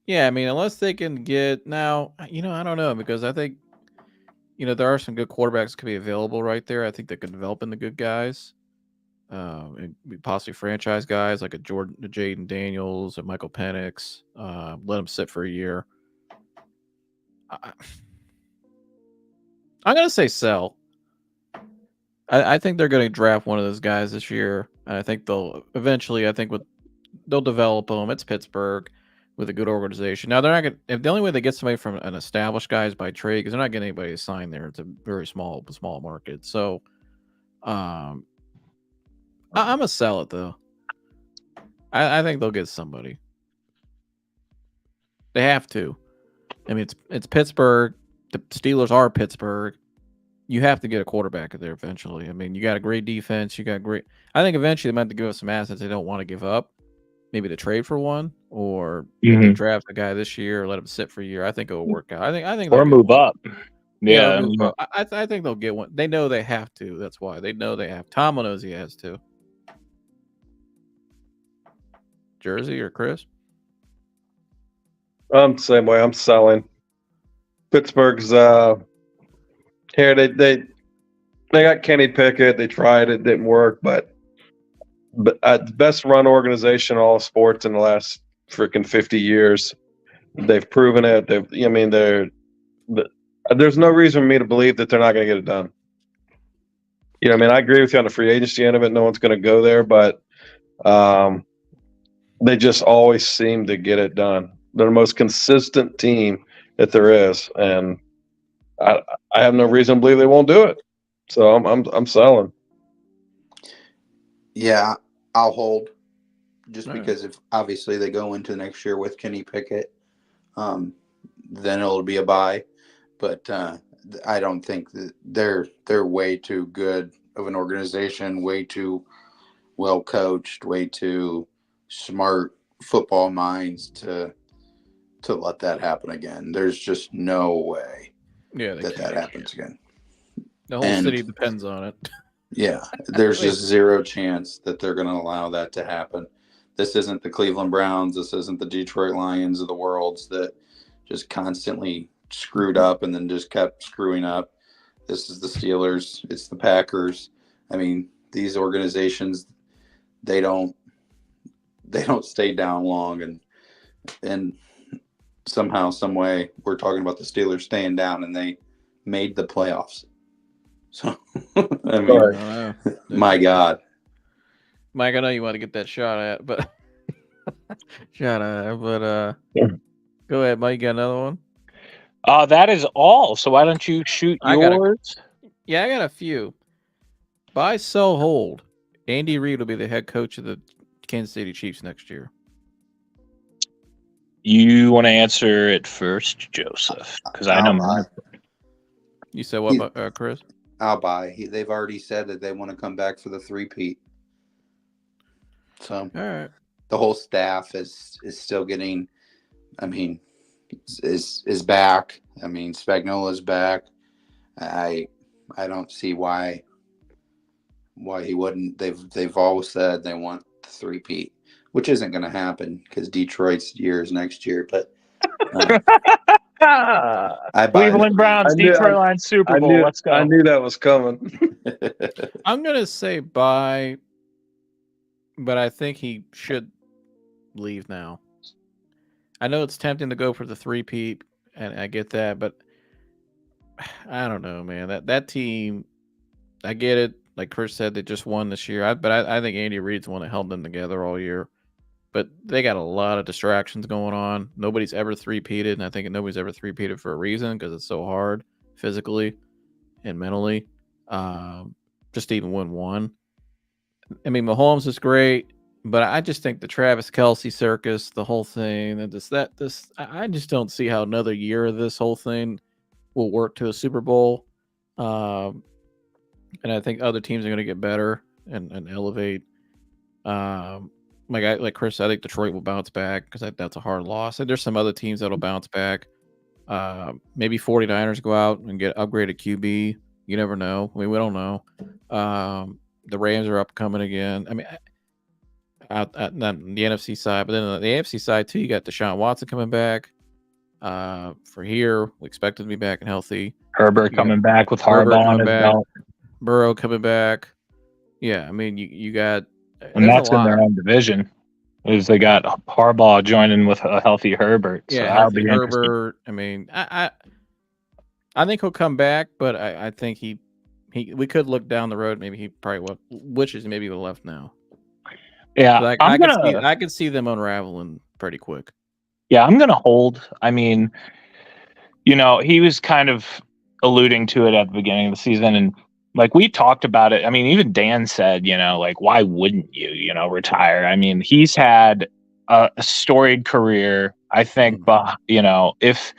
[SPEAKER 1] Yeah, I mean, unless they can get now, I don't know, because I think, there are some good quarterbacks that could be available right there. I think they could develop into good guys, and possibly franchise guys like a Jaden Daniels, and Michael Penix. Let them sit for a year. I'm gonna say sell. I think they're going to draft one of those guys this year, and I think they'll develop them. It's Pittsburgh with a good organization. Now they're not going. If the only way they get somebody from an established guy is by trade, because they're not getting anybody to sign there. It's a very small market. So, I'm gonna sell it though. I think they'll get somebody. They have to. I mean, it's Pittsburgh. The Steelers are Pittsburgh. You have to get a quarterback there eventually. I mean, you got a great defense. I think eventually they might have to give up some assets they don't want to give up. Maybe to trade for one, or they draft a guy this year, or let him sit for a year. I think it will work out. I think
[SPEAKER 2] or move up. Yeah,
[SPEAKER 1] I think they'll get one. They know they have to. That's why they know they have. Tom knows he has to. Jersey or Chris?
[SPEAKER 3] I'm the same way. I'm selling. Pittsburgh's here. They got Kenny Pickett. They tried it, didn't work. But the best run organization in all of sports in the last freaking 50 years. They've proven it. There's no reason for me to believe that they're not going to get it done. I agree with you on the free agency end of it. No one's going to go there, but they just always seem to get it done. They're the most consistent team that there is, and I have no reason to believe they won't do it. So I'm selling.
[SPEAKER 4] Yeah, I'll hold, just because if obviously they go into next year with Kenny Pickett, then it'll be a buy. But I don't think that they're way too good of an organization, way too well coached, way too smart football minds to let that happen again. There's just no way that happens again.
[SPEAKER 1] The whole city depends on it.
[SPEAKER 4] Yeah, there's just zero chance that they're going to allow that to happen. This isn't the Cleveland Browns. This isn't the Detroit Lions of the world that just constantly screwed up and then just kept screwing up. This is the Steelers. It's the Packers. I mean, these organizations, they don't stay down long, and somehow, some way, we're talking about the Steelers staying down, and they made the playoffs. So, I mean, my God.
[SPEAKER 1] Mike, I know you want to get that shot at, but go ahead, Mike. You got another one?
[SPEAKER 2] That is all. So why don't you shoot yours?
[SPEAKER 1] I got a few. Buy, sell, hold. Andy Reid will be the head coach of the Kansas City Chiefs next year.
[SPEAKER 2] You want to answer it first, Joseph? Because I know mine.
[SPEAKER 1] You said what, Chris?
[SPEAKER 4] I'll buy. They've already said that they want to come back for the three-peat. So,
[SPEAKER 1] all right.
[SPEAKER 4] The whole staff is still getting. I mean, is back. I mean, Spagnola's back. I don't see why he wouldn't. They've always said they want the three-peat, which isn't going to happen because Detroit's year is next year. But
[SPEAKER 2] Cleveland Browns, Detroit Lions, Super Bowl. Let's go.
[SPEAKER 3] I knew that was coming.
[SPEAKER 1] I'm going to say buy, but I think he should leave now. I know it's tempting to go for the three-peat, and I get that, but I don't know, man. That team, I get it. Like Chris said, they just won this year. But I think Andy Reid's the one that held them together all year. But they got a lot of distractions going on. Nobody's ever three-peated, and I think nobody's ever three-peated for a reason because it's so hard physically and mentally just to even win one. I mean, Mahomes is great, but I just think the Travis Kelce circus, the whole thing, and I just don't see how another year of this whole thing will work to a Super Bowl. And I think other teams are going to get better and elevate. Like Chris said, I think Detroit will bounce back because that's a hard loss. And there's some other teams that'll bounce back. Maybe 49ers go out and get upgraded QB. You never know. I mean, we don't know. The Rams are upcoming again. I mean, not the NFC side, but then on the AFC side too, you got Deshaun Watson coming back. For here, we expect him to be back and healthy.
[SPEAKER 2] Herbert coming back with Harbaugh on his belt.
[SPEAKER 1] Burrow coming back. Yeah, I mean, you got.
[SPEAKER 2] And that's in their own division. Is they got Harbaugh joining with a healthy Herbert.
[SPEAKER 1] Yeah,
[SPEAKER 2] so
[SPEAKER 1] healthy Herbert. I mean, I think he'll come back, but I think we could look down the road. Maybe he probably wishes maybe he left now.
[SPEAKER 2] Yeah,
[SPEAKER 1] I could see them unraveling pretty quick.
[SPEAKER 2] Yeah, I'm gonna hold. I mean, he was kind of alluding to it at the beginning of the season, and like we talked about it. I mean, even Dan said, like, why wouldn't you, retire? I mean, he's had a storied career. I think, but if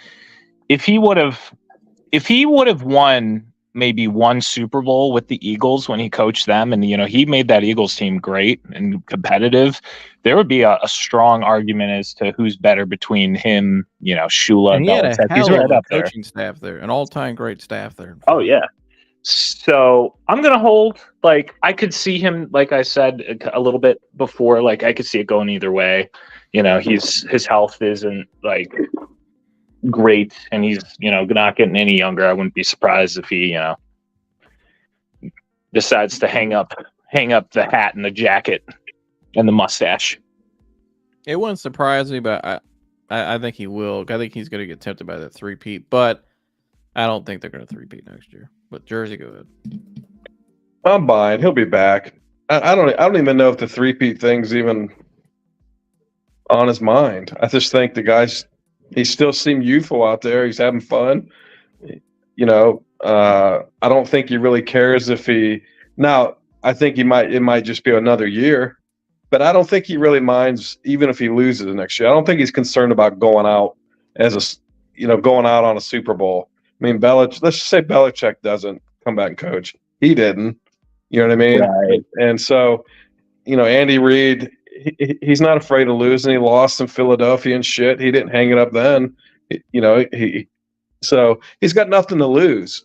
[SPEAKER 2] he would have won maybe one Super Bowl with the Eagles when he coached them, and he made that Eagles team great and competitive, there would be a strong argument as to who's better between him, Shula
[SPEAKER 1] and
[SPEAKER 2] Belichick.
[SPEAKER 1] He had a hell
[SPEAKER 2] He's right
[SPEAKER 1] of a
[SPEAKER 2] up there.
[SPEAKER 1] coaching staff there, an all-time great staff there.
[SPEAKER 2] Oh yeah. So I'm gonna hold. Like I could see him, like I said a little bit before, like I could see it going either way. His health isn't like great, and he's not getting any younger. I wouldn't be surprised if he decides to hang up the hat and the jacket and the mustache.
[SPEAKER 1] It wouldn't surprise me, but I think he will. I think he's going to get tempted by that three-peat, but I don't think they're going to three-peat next year. But Jersey, go ahead.
[SPEAKER 3] I'm buying. He'll be back. I don't even know if the three-peat thing's even on his mind. I just think the guy's he still seems youthful out there. He's having fun. I don't think he really cares if he now. I think it might just be another year, but I don't think he really minds even if he loses the next year. I don't think he's concerned about going out going out on a Super Bowl. I mean, let's just say Belichick doesn't come back and coach. He didn't. You know what I mean?
[SPEAKER 2] Right.
[SPEAKER 3] And so, Andy Reid, he's not afraid of losing. He lost in Philadelphia and shit. He didn't hang it up then. So he's got nothing to lose.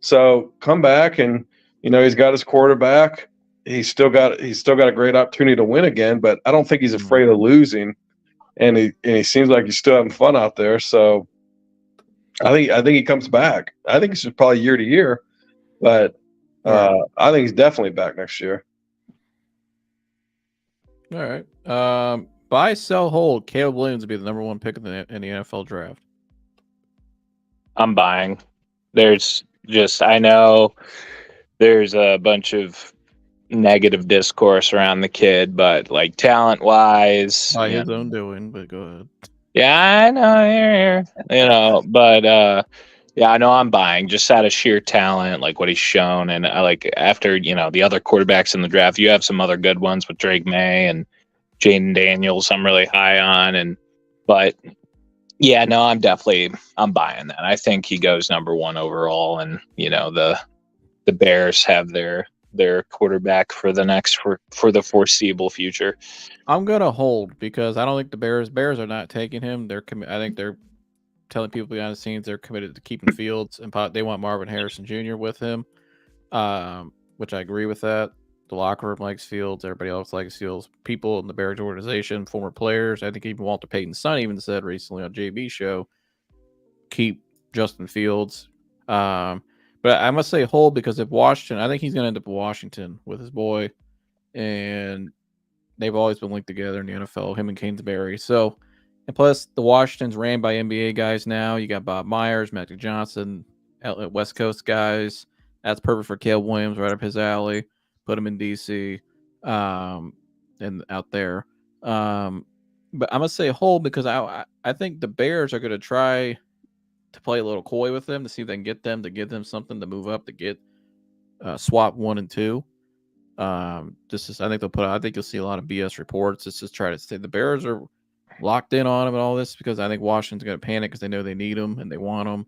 [SPEAKER 3] So come back, and he's got his quarterback. He's still got a great opportunity to win again. But I don't think he's afraid of losing, and he seems like he's still having fun out there. So I think he comes back. I think it's just probably year to year, but I think he's definitely back next year.
[SPEAKER 1] All right. Buy, sell, hold. Caleb Williams would be the number 1 pick in the NFL draft.
[SPEAKER 2] I'm buying. I know there's a bunch of negative discourse around the kid, but like talent wise,
[SPEAKER 1] By his own doing, but go ahead.
[SPEAKER 2] Yeah, I know. But yeah, I know I'm buying just out of sheer talent, like what he's shown, and I like after the other quarterbacks in the draft, you have some other good ones with Drake May and Jaden Daniels. I'm really high on, but yeah, no, I'm buying that. I think he goes number 1 overall, and the Bears have their quarterback for the foreseeable future.
[SPEAKER 1] I'm gonna hold because I don't think the Bears are not taking him. I think they're telling people behind the scenes they're committed to keeping Fields, and they want Marvin Harrison Jr. with him, which I agree with that. The locker room likes Fields. Everybody else likes Fields. People in the Bears organization, former players. I think even Walter Payton's son even said recently on JB show, keep Justin Fields. But I must say hold because if Washington, I think he's going to end up in Washington with his boy, and they've always been linked together in the NFL, him and Kingsbury. So, and plus the Washington's ran by NBA guys now. You got Bob Myers, Magic Johnson, West Coast guys. That's perfect for Caleb Williams, right up his alley. Put him in DC, and out there. But I must say hold because I think the Bears are going to try to play a little coy with them to see if they can get them to give them something to move up to get swap 1 and 2. I think you'll see a lot of BS reports. It's just try to say the Bears are locked in on him and all this because I think Washington's going to panic because they know they need him and they want him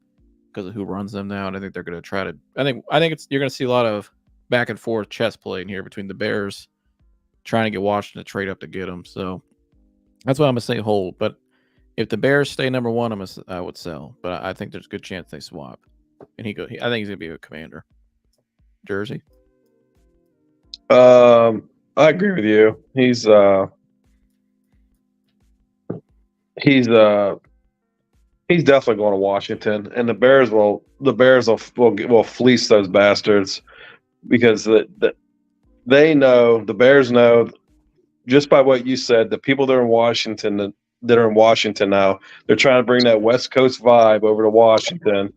[SPEAKER 1] because of who runs them now. And I think they're going to try to. I think you're going to see a lot of back and forth chess playing here between the Bears trying to get Washington to trade up to get him. So that's why I'm gonna say hold. But if the Bears stay number 1, I would sell. But I think there's a good chance they swap. And I think he's gonna be a Commander. Jersey.
[SPEAKER 3] I agree with you. He's definitely going to Washington, and the Bears will fleece those bastards because the Bears know just by what you said, the people that are in Washington now, they're trying to bring that West Coast vibe over to Washington,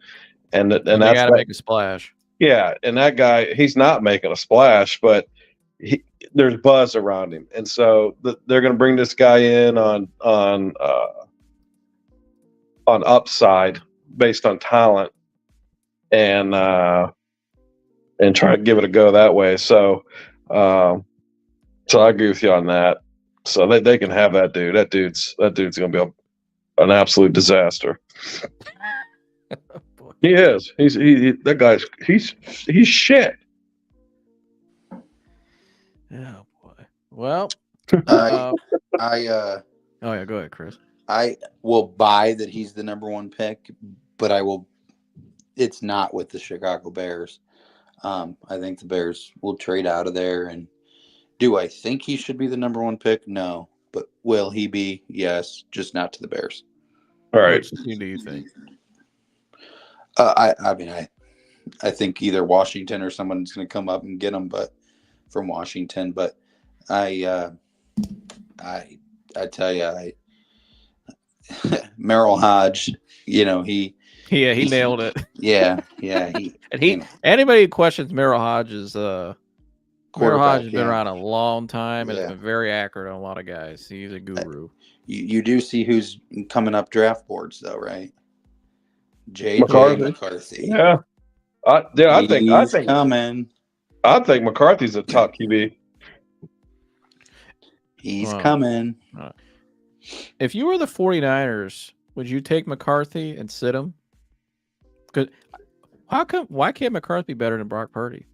[SPEAKER 3] and they got
[SPEAKER 1] to make a splash.
[SPEAKER 3] Yeah, and that guy, he's not making a splash, but there's buzz around him, and so they're going to bring this guy in on upside based on talent, and try to give it a go that way. So I agree with you on that. So they can have that dude. That dude's going to be an absolute disaster. He is. He's shit.
[SPEAKER 1] Oh boy. Well,
[SPEAKER 4] oh
[SPEAKER 1] yeah, go ahead, Chris.
[SPEAKER 4] I will buy that he's the number 1 pick, but it's not with the Chicago Bears. I think the Bears will trade out of there. And do I think he should be the number 1 pick? No. But will he be? Yes, just not to the Bears.
[SPEAKER 3] All right.
[SPEAKER 1] Who do you think?
[SPEAKER 4] I think either Washington or someone's going to come up and get him, but from Washington. But I tell you, Merrill Hodge, he
[SPEAKER 1] nailed it.
[SPEAKER 4] Yeah.
[SPEAKER 1] Anybody who questions Merrill Hodge's Merrill Hodge has been around a long time and has been very accurate on a lot of guys. He's a guru.
[SPEAKER 4] You do see who's coming up draft boards though, right?
[SPEAKER 3] McCarthy. Yeah. I think
[SPEAKER 4] coming.
[SPEAKER 3] I think McCarthy's a top QB.
[SPEAKER 4] He's coming.
[SPEAKER 1] If you were the 49ers, would you take McCarthy and sit him? Why can't McCarthy be better than Brock Purdy?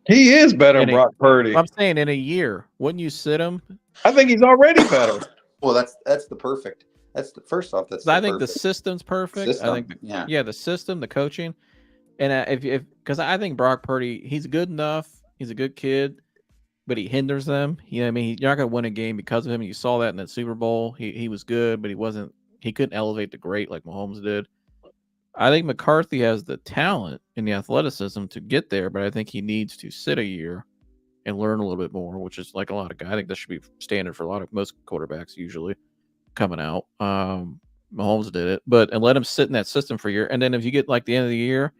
[SPEAKER 3] He is better than
[SPEAKER 1] In a-
[SPEAKER 3] Brock Purdy.
[SPEAKER 1] I'm saying in a year, wouldn't you sit him?
[SPEAKER 3] I think he's already better.
[SPEAKER 4] Well, that's the perfect. That's the first off. That's
[SPEAKER 1] I
[SPEAKER 4] the
[SPEAKER 1] think the
[SPEAKER 4] perfect
[SPEAKER 1] system's perfect.
[SPEAKER 4] system.
[SPEAKER 1] I think
[SPEAKER 4] yeah.
[SPEAKER 1] the system, the coaching, and if because I think Brock Purdy, he's good enough. He's a good kid, but he hinders them. You know what I mean? You're not going to win a game because of him. You saw that in that Super Bowl. He was good, but he wasn't. He couldn't elevate the great like Mahomes did. I think McCarthy has the talent and the athleticism to get there, but I think he needs to sit a year and learn a little bit more, which is like a lot of guys. I think that should be standard for most quarterbacks usually coming out. Mahomes did it, and let him sit in that system for a year. And then if you get like the end of the year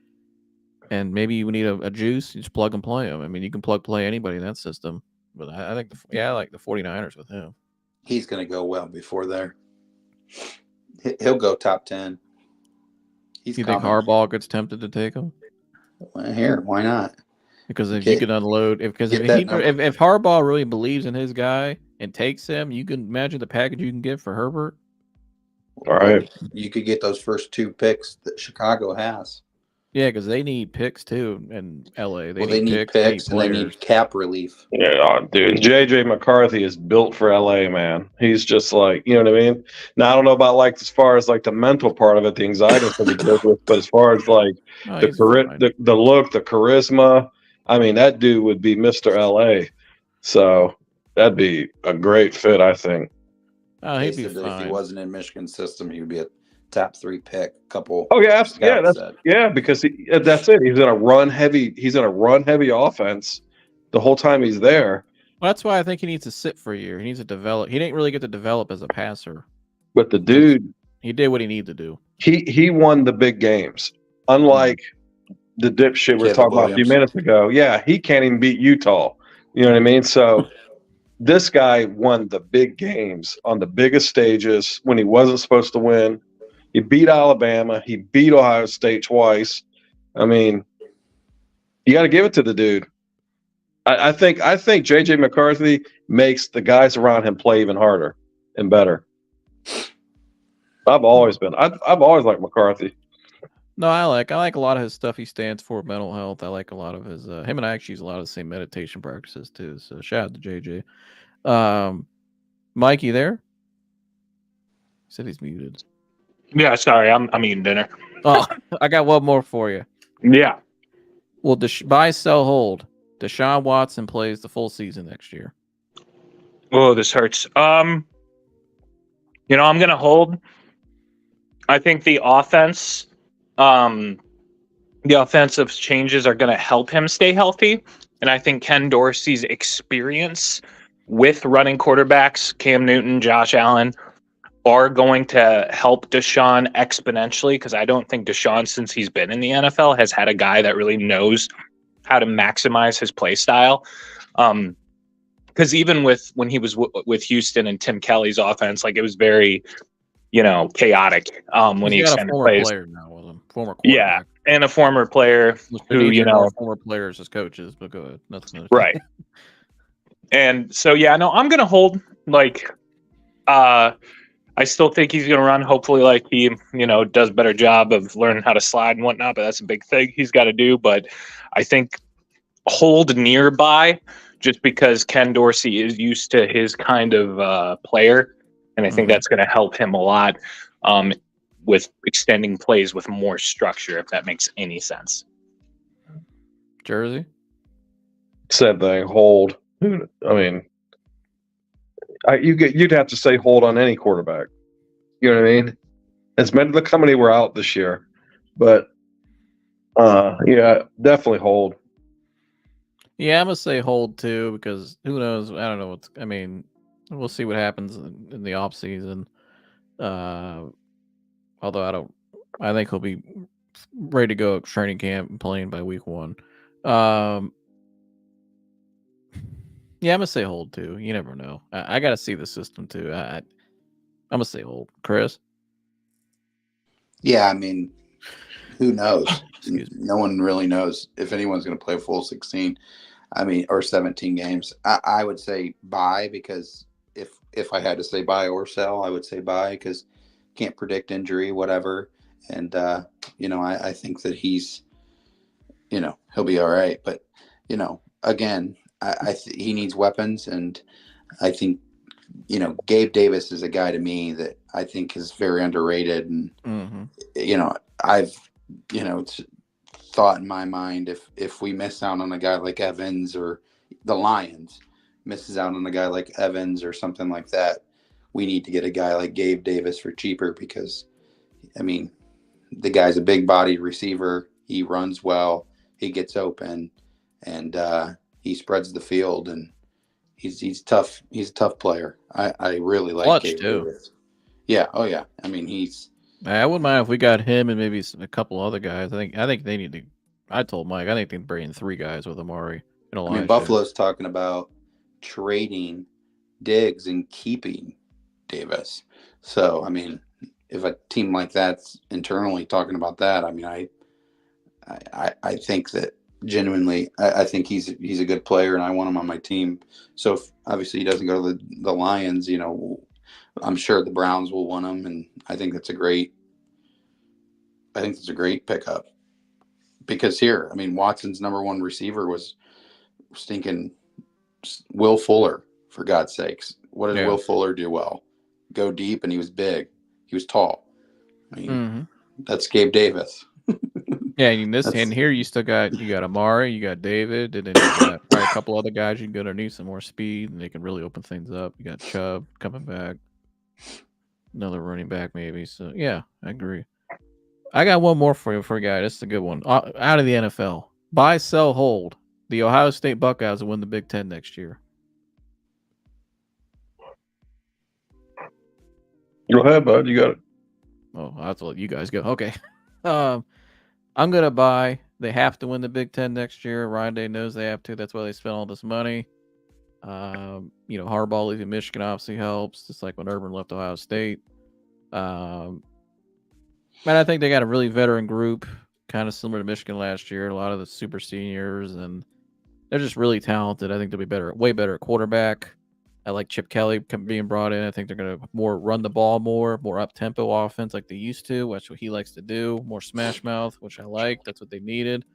[SPEAKER 1] and maybe you need a juice, you just plug and play him. I mean, you can play anybody in that system. But I think, I like the 49ers with him.
[SPEAKER 4] He's going to go well before there. He'll go top 10.
[SPEAKER 1] You think Harbaugh gets tempted to take him?
[SPEAKER 4] Well, here, why not?
[SPEAKER 1] Because if you could unload, if Harbaugh really believes in his guy and takes him, you can imagine the package you can get for Herbert.
[SPEAKER 3] All right.
[SPEAKER 4] You could get those first 2 picks that Chicago has.
[SPEAKER 1] Yeah, because they need picks too in LA.
[SPEAKER 4] They need picks and they need cap relief.
[SPEAKER 3] Yeah, dude. JJ McCarthy is built for LA, man. He's just like, you know what I mean? Now I don't know about like as far as like the mental part of it, the anxiety that he deals with, but as far as like the look, the charisma, I mean, that dude would be Mr. LA. So that'd be a great fit, I think.
[SPEAKER 1] Oh, he'd be fine.
[SPEAKER 4] If he wasn't in Michigan's system, he would be a top 3 pick. Couple.
[SPEAKER 3] Oh yeah, because that's it. He's in a run heavy offense the whole time he's there.
[SPEAKER 1] Well, that's why I think he needs to sit for a year. He needs to develop. He didn't really get to develop as a passer.
[SPEAKER 3] But the dude,
[SPEAKER 1] he did what he needed to do.
[SPEAKER 3] He won the big games, unlike the dipshit we were talking about a few minutes ago. Yeah, he can't even beat Utah. You know what I mean? So this guy won the big games on the biggest stages when he wasn't supposed to win. He beat Alabama. He beat Ohio State twice. I mean, you got to give it to the dude. I think JJ McCarthy makes the guys around him play even harder and better. I've always liked McCarthy.
[SPEAKER 1] No, I like a lot of his stuff. He stands for mental health. I like a lot of his. Him and I actually use a lot of the same meditation practices too. So shout out to JJ. Mike, you there? He said he's muted.
[SPEAKER 2] Yeah, sorry, I'm eating dinner.
[SPEAKER 1] Oh, I got one more for you.
[SPEAKER 2] Yeah.
[SPEAKER 1] Well, buy, sell, hold. Deshaun Watson plays the full season next year.
[SPEAKER 2] Oh, this hurts. I'm gonna hold. I think the offensive changes are gonna help him stay healthy, and I think Ken Dorsey's experience with running quarterbacks, Cam Newton, Josh Allen, are going to help Deshaun exponentially, because I don't think Deshaun, since he's been in the NFL, has had a guy that really knows how to maximize his play style. Because even when he was with Houston and Tim Kelly's offense, like it was very, chaotic. When he extended plays. Player now with him, former quarterback. Yeah, and a former player who
[SPEAKER 1] former players as coaches. But go ahead, nothing.
[SPEAKER 2] Right. And so I'm gonna hold. I still think he's going to run. Hopefully, he, does a better job of learning how to slide and whatnot. But that's a big thing he's got to do. But I think hold nearby, just because Ken Dorsey is used to his kind of player, and I think that's going to help him a lot with extending plays with more structure, if that makes any sense.
[SPEAKER 1] Jersey?
[SPEAKER 3] Said they hold. I mean, you'd have to say hold on any quarterback. You know what I mean? As many look how many were out this year, but definitely hold.
[SPEAKER 1] Yeah, I'm gonna say hold too, because who knows? I don't know. We'll see what happens in the off season. Although I think he'll be ready to go at training camp and playing by week 1. Yeah, I'm gonna say hold too. You never know. I gotta see the system too. I'm gonna say hold. Chris?
[SPEAKER 4] Yeah, I mean, who knows? No one really knows if anyone's going to play a full 16. Or 17 games. I would say buy, because if I had to say buy or sell, I would say buy, because can't predict injury, whatever. And I think that he's, he'll be all right. But again, he needs weapons, and I think Gabe Davis is a guy to me that I think is very underrated, and I've thought in my mind if we miss out on a guy like Evans, or the Lions misses out on a guy like Evans or something like that, we need to get a guy like Gabe Davis for cheaper, because the guy's a big bodied receiver. He runs well, he gets open, and he spreads the field, and he's tough. He's a tough player. I really like
[SPEAKER 1] Clutch
[SPEAKER 4] Gabe
[SPEAKER 1] too.
[SPEAKER 4] Davis. Yeah. Oh yeah. He's.
[SPEAKER 1] I wouldn't mind if we got him and maybe a couple other guys. I think they need to. I told Mike I think they bring in 3 guys with Amari.
[SPEAKER 4] Buffalo's talking about trading Diggs and keeping Davis. So if a team like that's internally talking about that, I think that genuinely, I think he's a good player, and I want him on my team. So if obviously he doesn't go to the Lions, I'm sure the Browns will want him, and I think that's a great pickup, because here, Watson's number 1 receiver was stinking Will Fuller, for God's sakes. What did Will Fuller do well? Go deep, and he was big. He was tall. That's Gabe Davis.
[SPEAKER 1] Yeah, and here you got Amari, you got David, and then you got probably a couple other guys you can go underneath some more speed, and they can really open things up. You got Chubb coming back, another running back maybe. So yeah, I agree. I got one more for you, guy. This is a good one. Out of the NFL, buy, sell, hold. The Ohio State Buckeyes will win the Big Ten next year.
[SPEAKER 3] Go ahead, bud. You got it.
[SPEAKER 1] Oh, I have to let you guys go. Okay. I'm going to buy. They have to win the Big Ten next year. Ryan Day knows they have to. That's why they spent all this money. Harbaugh leaving Michigan obviously helps, just like when Urban left Ohio State. And I think they got a really veteran group, kind of similar to Michigan last year. A lot of the super seniors, and they're just really talented. I think they'll be way better at quarterback. I like Chip Kelly being brought in. I think they're going to more run the ball more up-tempo offense like they used to. That's what he likes to do. More smash mouth, which I like. That's what they needed.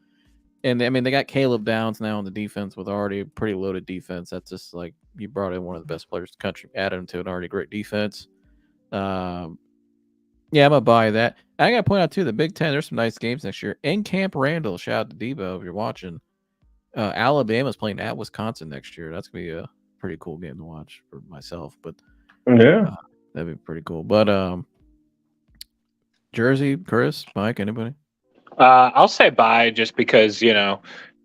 [SPEAKER 1] And they got Caleb Downs now on the defense with already a pretty loaded defense. That's just like you brought in one of the best players in the country, added him to an already great defense. I'm going to buy that. I got to point out, too, the Big Ten, there's some nice games next year. In Camp Randall, shout out to Debo if you're watching. Alabama's playing at Wisconsin next year. That's going to be a pretty cool game to watch for myself. But
[SPEAKER 3] yeah,
[SPEAKER 1] that'd be pretty cool. But Jersey, Chris, Mike, anybody?
[SPEAKER 2] I'll say bye, just because,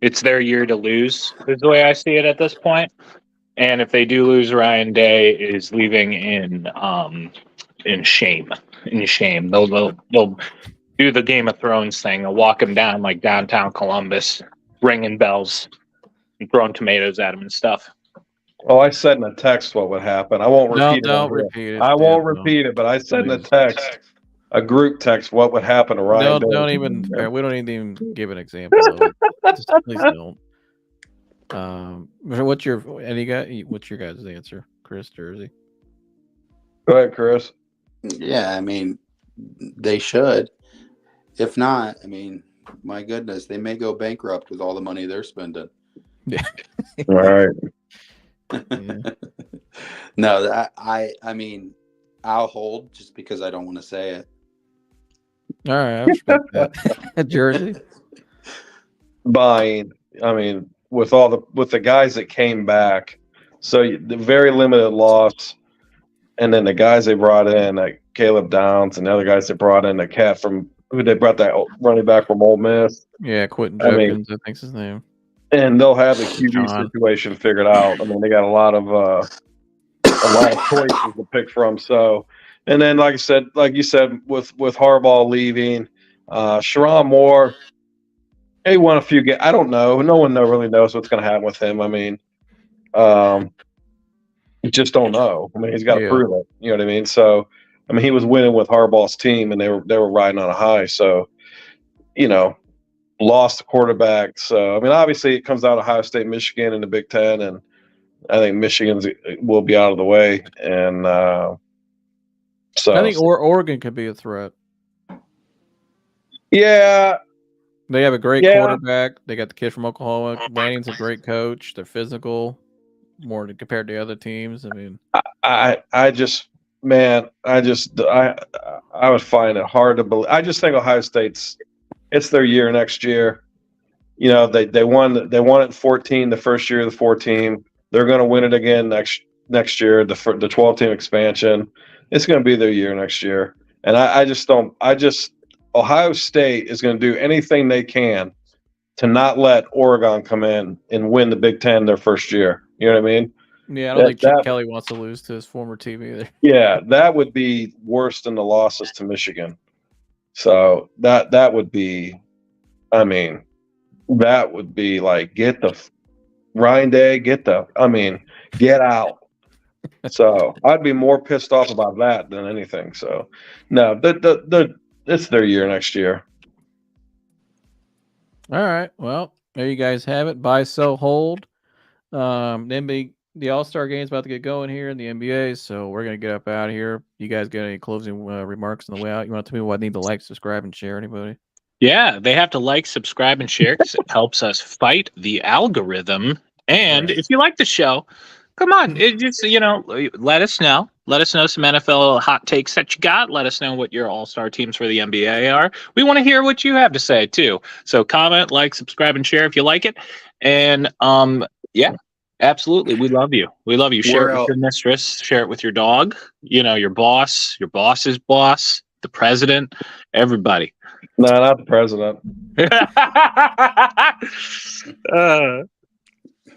[SPEAKER 2] it's their year to lose, is the way I see it at this point. And if they do lose, Ryan Day is leaving in shame. In shame. They'll do the Game of Thrones thing. They'll walk him down like downtown Columbus, ringing bells and throwing tomatoes at him and stuff.
[SPEAKER 3] Oh, I said in a text what would happen. I won't repeat it.
[SPEAKER 1] Don't repeat it.
[SPEAKER 3] I won't repeat it, but I said in a text, a group text, what would happen to Ryan.
[SPEAKER 1] Don't even. We don't even give an example of it. Just please don't. What's your guys' answer, Chris, Jersey?
[SPEAKER 3] Go ahead, Chris.
[SPEAKER 4] Yeah, they should. If not, my goodness, they may go bankrupt with all the money they're spending.
[SPEAKER 1] Yeah.
[SPEAKER 3] All right.
[SPEAKER 1] Yeah.
[SPEAKER 4] No, I'll hold just because I don't want to say it.
[SPEAKER 1] All right, I respect that. Jersey.
[SPEAKER 3] Buying. With the guys that came back, so the very limited loss, and then the guys they brought in, like Caleb Downs, and the other guys they brought in, the cat from who they brought, that running back from Ole Miss.
[SPEAKER 1] Yeah, Quentin Jokins, I think's his name.
[SPEAKER 3] And they'll have the QB situation figured out. They got a lot of choices to pick from. So, and then like you said, with Harbaugh leaving, Sherrone Moore, he won a few games. I don't know. No one really knows what's going to happen with him. You just don't know. He's got to prove it. You know what I mean? So, he was winning with Harbaugh's team, and they were riding on a high. So, lost the quarterback. So, obviously it comes down to Ohio State, Michigan, and the Big Ten, and I think Michigan will be out of the way. And so
[SPEAKER 1] I think Oregon could be a threat.
[SPEAKER 3] Yeah,
[SPEAKER 1] They have a great
[SPEAKER 3] Yeah.
[SPEAKER 1] quarterback. They got the kid from Oklahoma. Lanning's a great coach. They're physical, more compared to other teams. I mean,
[SPEAKER 3] I would find it hard to believe. I just think Ohio State's it's their year next year. You know, they won it in 14 the first year of the 14. They're going to win it again next year, the 12-team expansion. It's going to be their year next year. And I just don't Ohio State is going to do anything they can to not let Oregon come in and win the Big Ten their first year. You know what I mean?
[SPEAKER 1] yeah, I don't think Chip Kelly wants to lose to his former team either.
[SPEAKER 3] Yeah, that would be worse than the losses to Michigan. So that would be, I mean, that would be like get out. So I'd be more pissed off about that than anything. So no, it's their year next year.
[SPEAKER 1] All right. Well, there you guys have it. Buy, sell, hold. The All-Star game is about to get going here in the NBA, so we're going to get up out of here. You guys got any closing remarks on the way out? You want to tell me what I need to like, subscribe, and share? Anybody?
[SPEAKER 2] Yeah, they have to like, subscribe, and share because it helps us fight the algorithm. And if you like the show, come on, let us know. Let us know some NFL hot takes that you got. Let us know what your all-star teams for the NBA are. We want to hear what you have to say too. So comment, like, subscribe, and share if you like it. And yeah, absolutely, we love you. We love you. Share it with your mistress. Share it with your dog. Your boss, your boss's boss, the president, everybody.
[SPEAKER 3] No, not the president.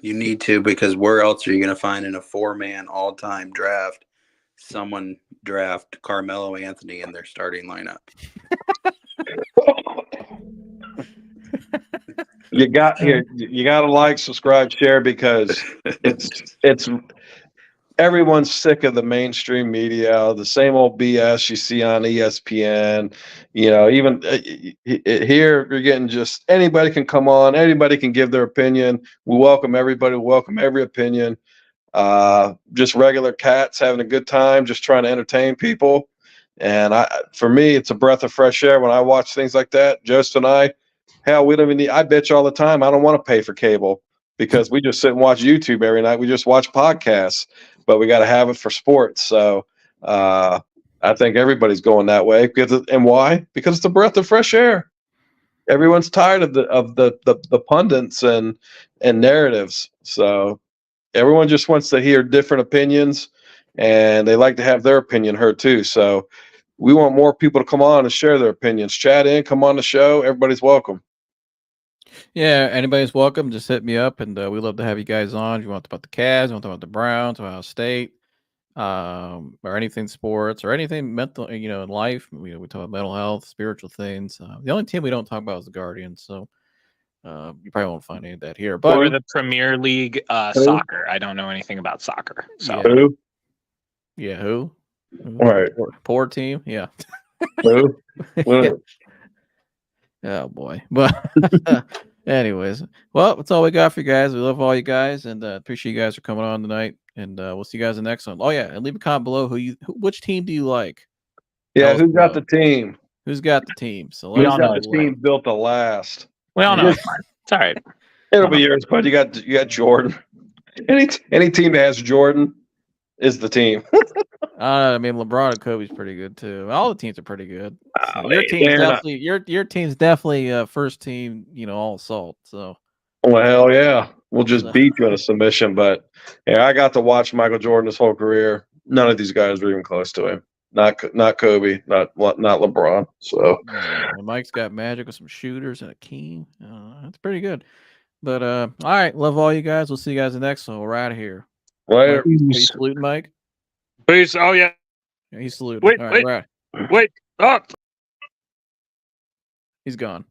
[SPEAKER 4] You need to, because where else are you going to find in a 4-man all-time draft someone draft Carmelo Anthony in their starting lineup?
[SPEAKER 3] You got to like, subscribe, share because it's everyone's sick of the mainstream media, the same old BS you see on ESPN. Even here you're getting just anybody can come on, anybody can give their opinion. We welcome everybody, we welcome every opinion. Just regular cats having a good time, just trying to entertain people. And for me, it's a breath of fresh air when I watch things like that. Joseph and I bitch all the time. I don't want to pay for cable because we just sit and watch YouTube every night. We just watch podcasts, but we got to have it for sports. So I think everybody's going that way. And why? Because it's a breath of fresh air. Everyone's tired of the pundits and narratives. So everyone just wants to hear different opinions, and they like to have their opinion heard too. So we want more people to come on and share their opinions. Chat in, come on the show. Everybody's welcome.
[SPEAKER 1] Yeah, anybody's welcome. Just hit me up, and we love to have you guys on. If you want to talk about the Cavs, you want to talk about the Browns, Ohio State, or anything sports, or anything mental, in life. We talk about mental health, spiritual things. The only team we don't talk about is the Guardians, so you probably won't find any of that here. But
[SPEAKER 2] or the Premier League soccer. I don't know anything about soccer. So
[SPEAKER 3] Who?
[SPEAKER 1] Yeah, who?
[SPEAKER 3] All right.
[SPEAKER 1] Poor team. Yeah.
[SPEAKER 3] Who?
[SPEAKER 1] Yeah. Oh boy. But anyways, well, that's all we got for you guys. We love all you guys, and appreciate you guys for coming on tonight. And we'll see you guys in the next one. Oh yeah, and leave a comment below which team do you like?
[SPEAKER 3] Yeah, who's got the team?
[SPEAKER 1] Who's got the team? So
[SPEAKER 3] who's got the team built to last?
[SPEAKER 2] We all know it's fine. It's all right.
[SPEAKER 3] It'll be yours, but you got Jordan. Any team that has Jordan is the team.
[SPEAKER 1] I mean, LeBron and Kobe's pretty good too. All the teams are pretty good. So your team's definitely first team. All assault. So.
[SPEAKER 3] Well, hell yeah, we'll just beat you in a submission. But yeah, I got to watch Michael Jordan his whole career. None of these guys were even close to him. Not Kobe, not LeBron. So
[SPEAKER 1] and Mike's got Magic with some shooters and a King. That's pretty good. But all right, love all you guys. We'll see you guys in the next one. We're out of here.
[SPEAKER 3] Later.
[SPEAKER 1] Are you saluting, Mike?
[SPEAKER 2] Please. Oh yeah.
[SPEAKER 1] He's saluting.
[SPEAKER 2] Wait.
[SPEAKER 1] All right,
[SPEAKER 2] Wait. Oh.
[SPEAKER 1] He's gone.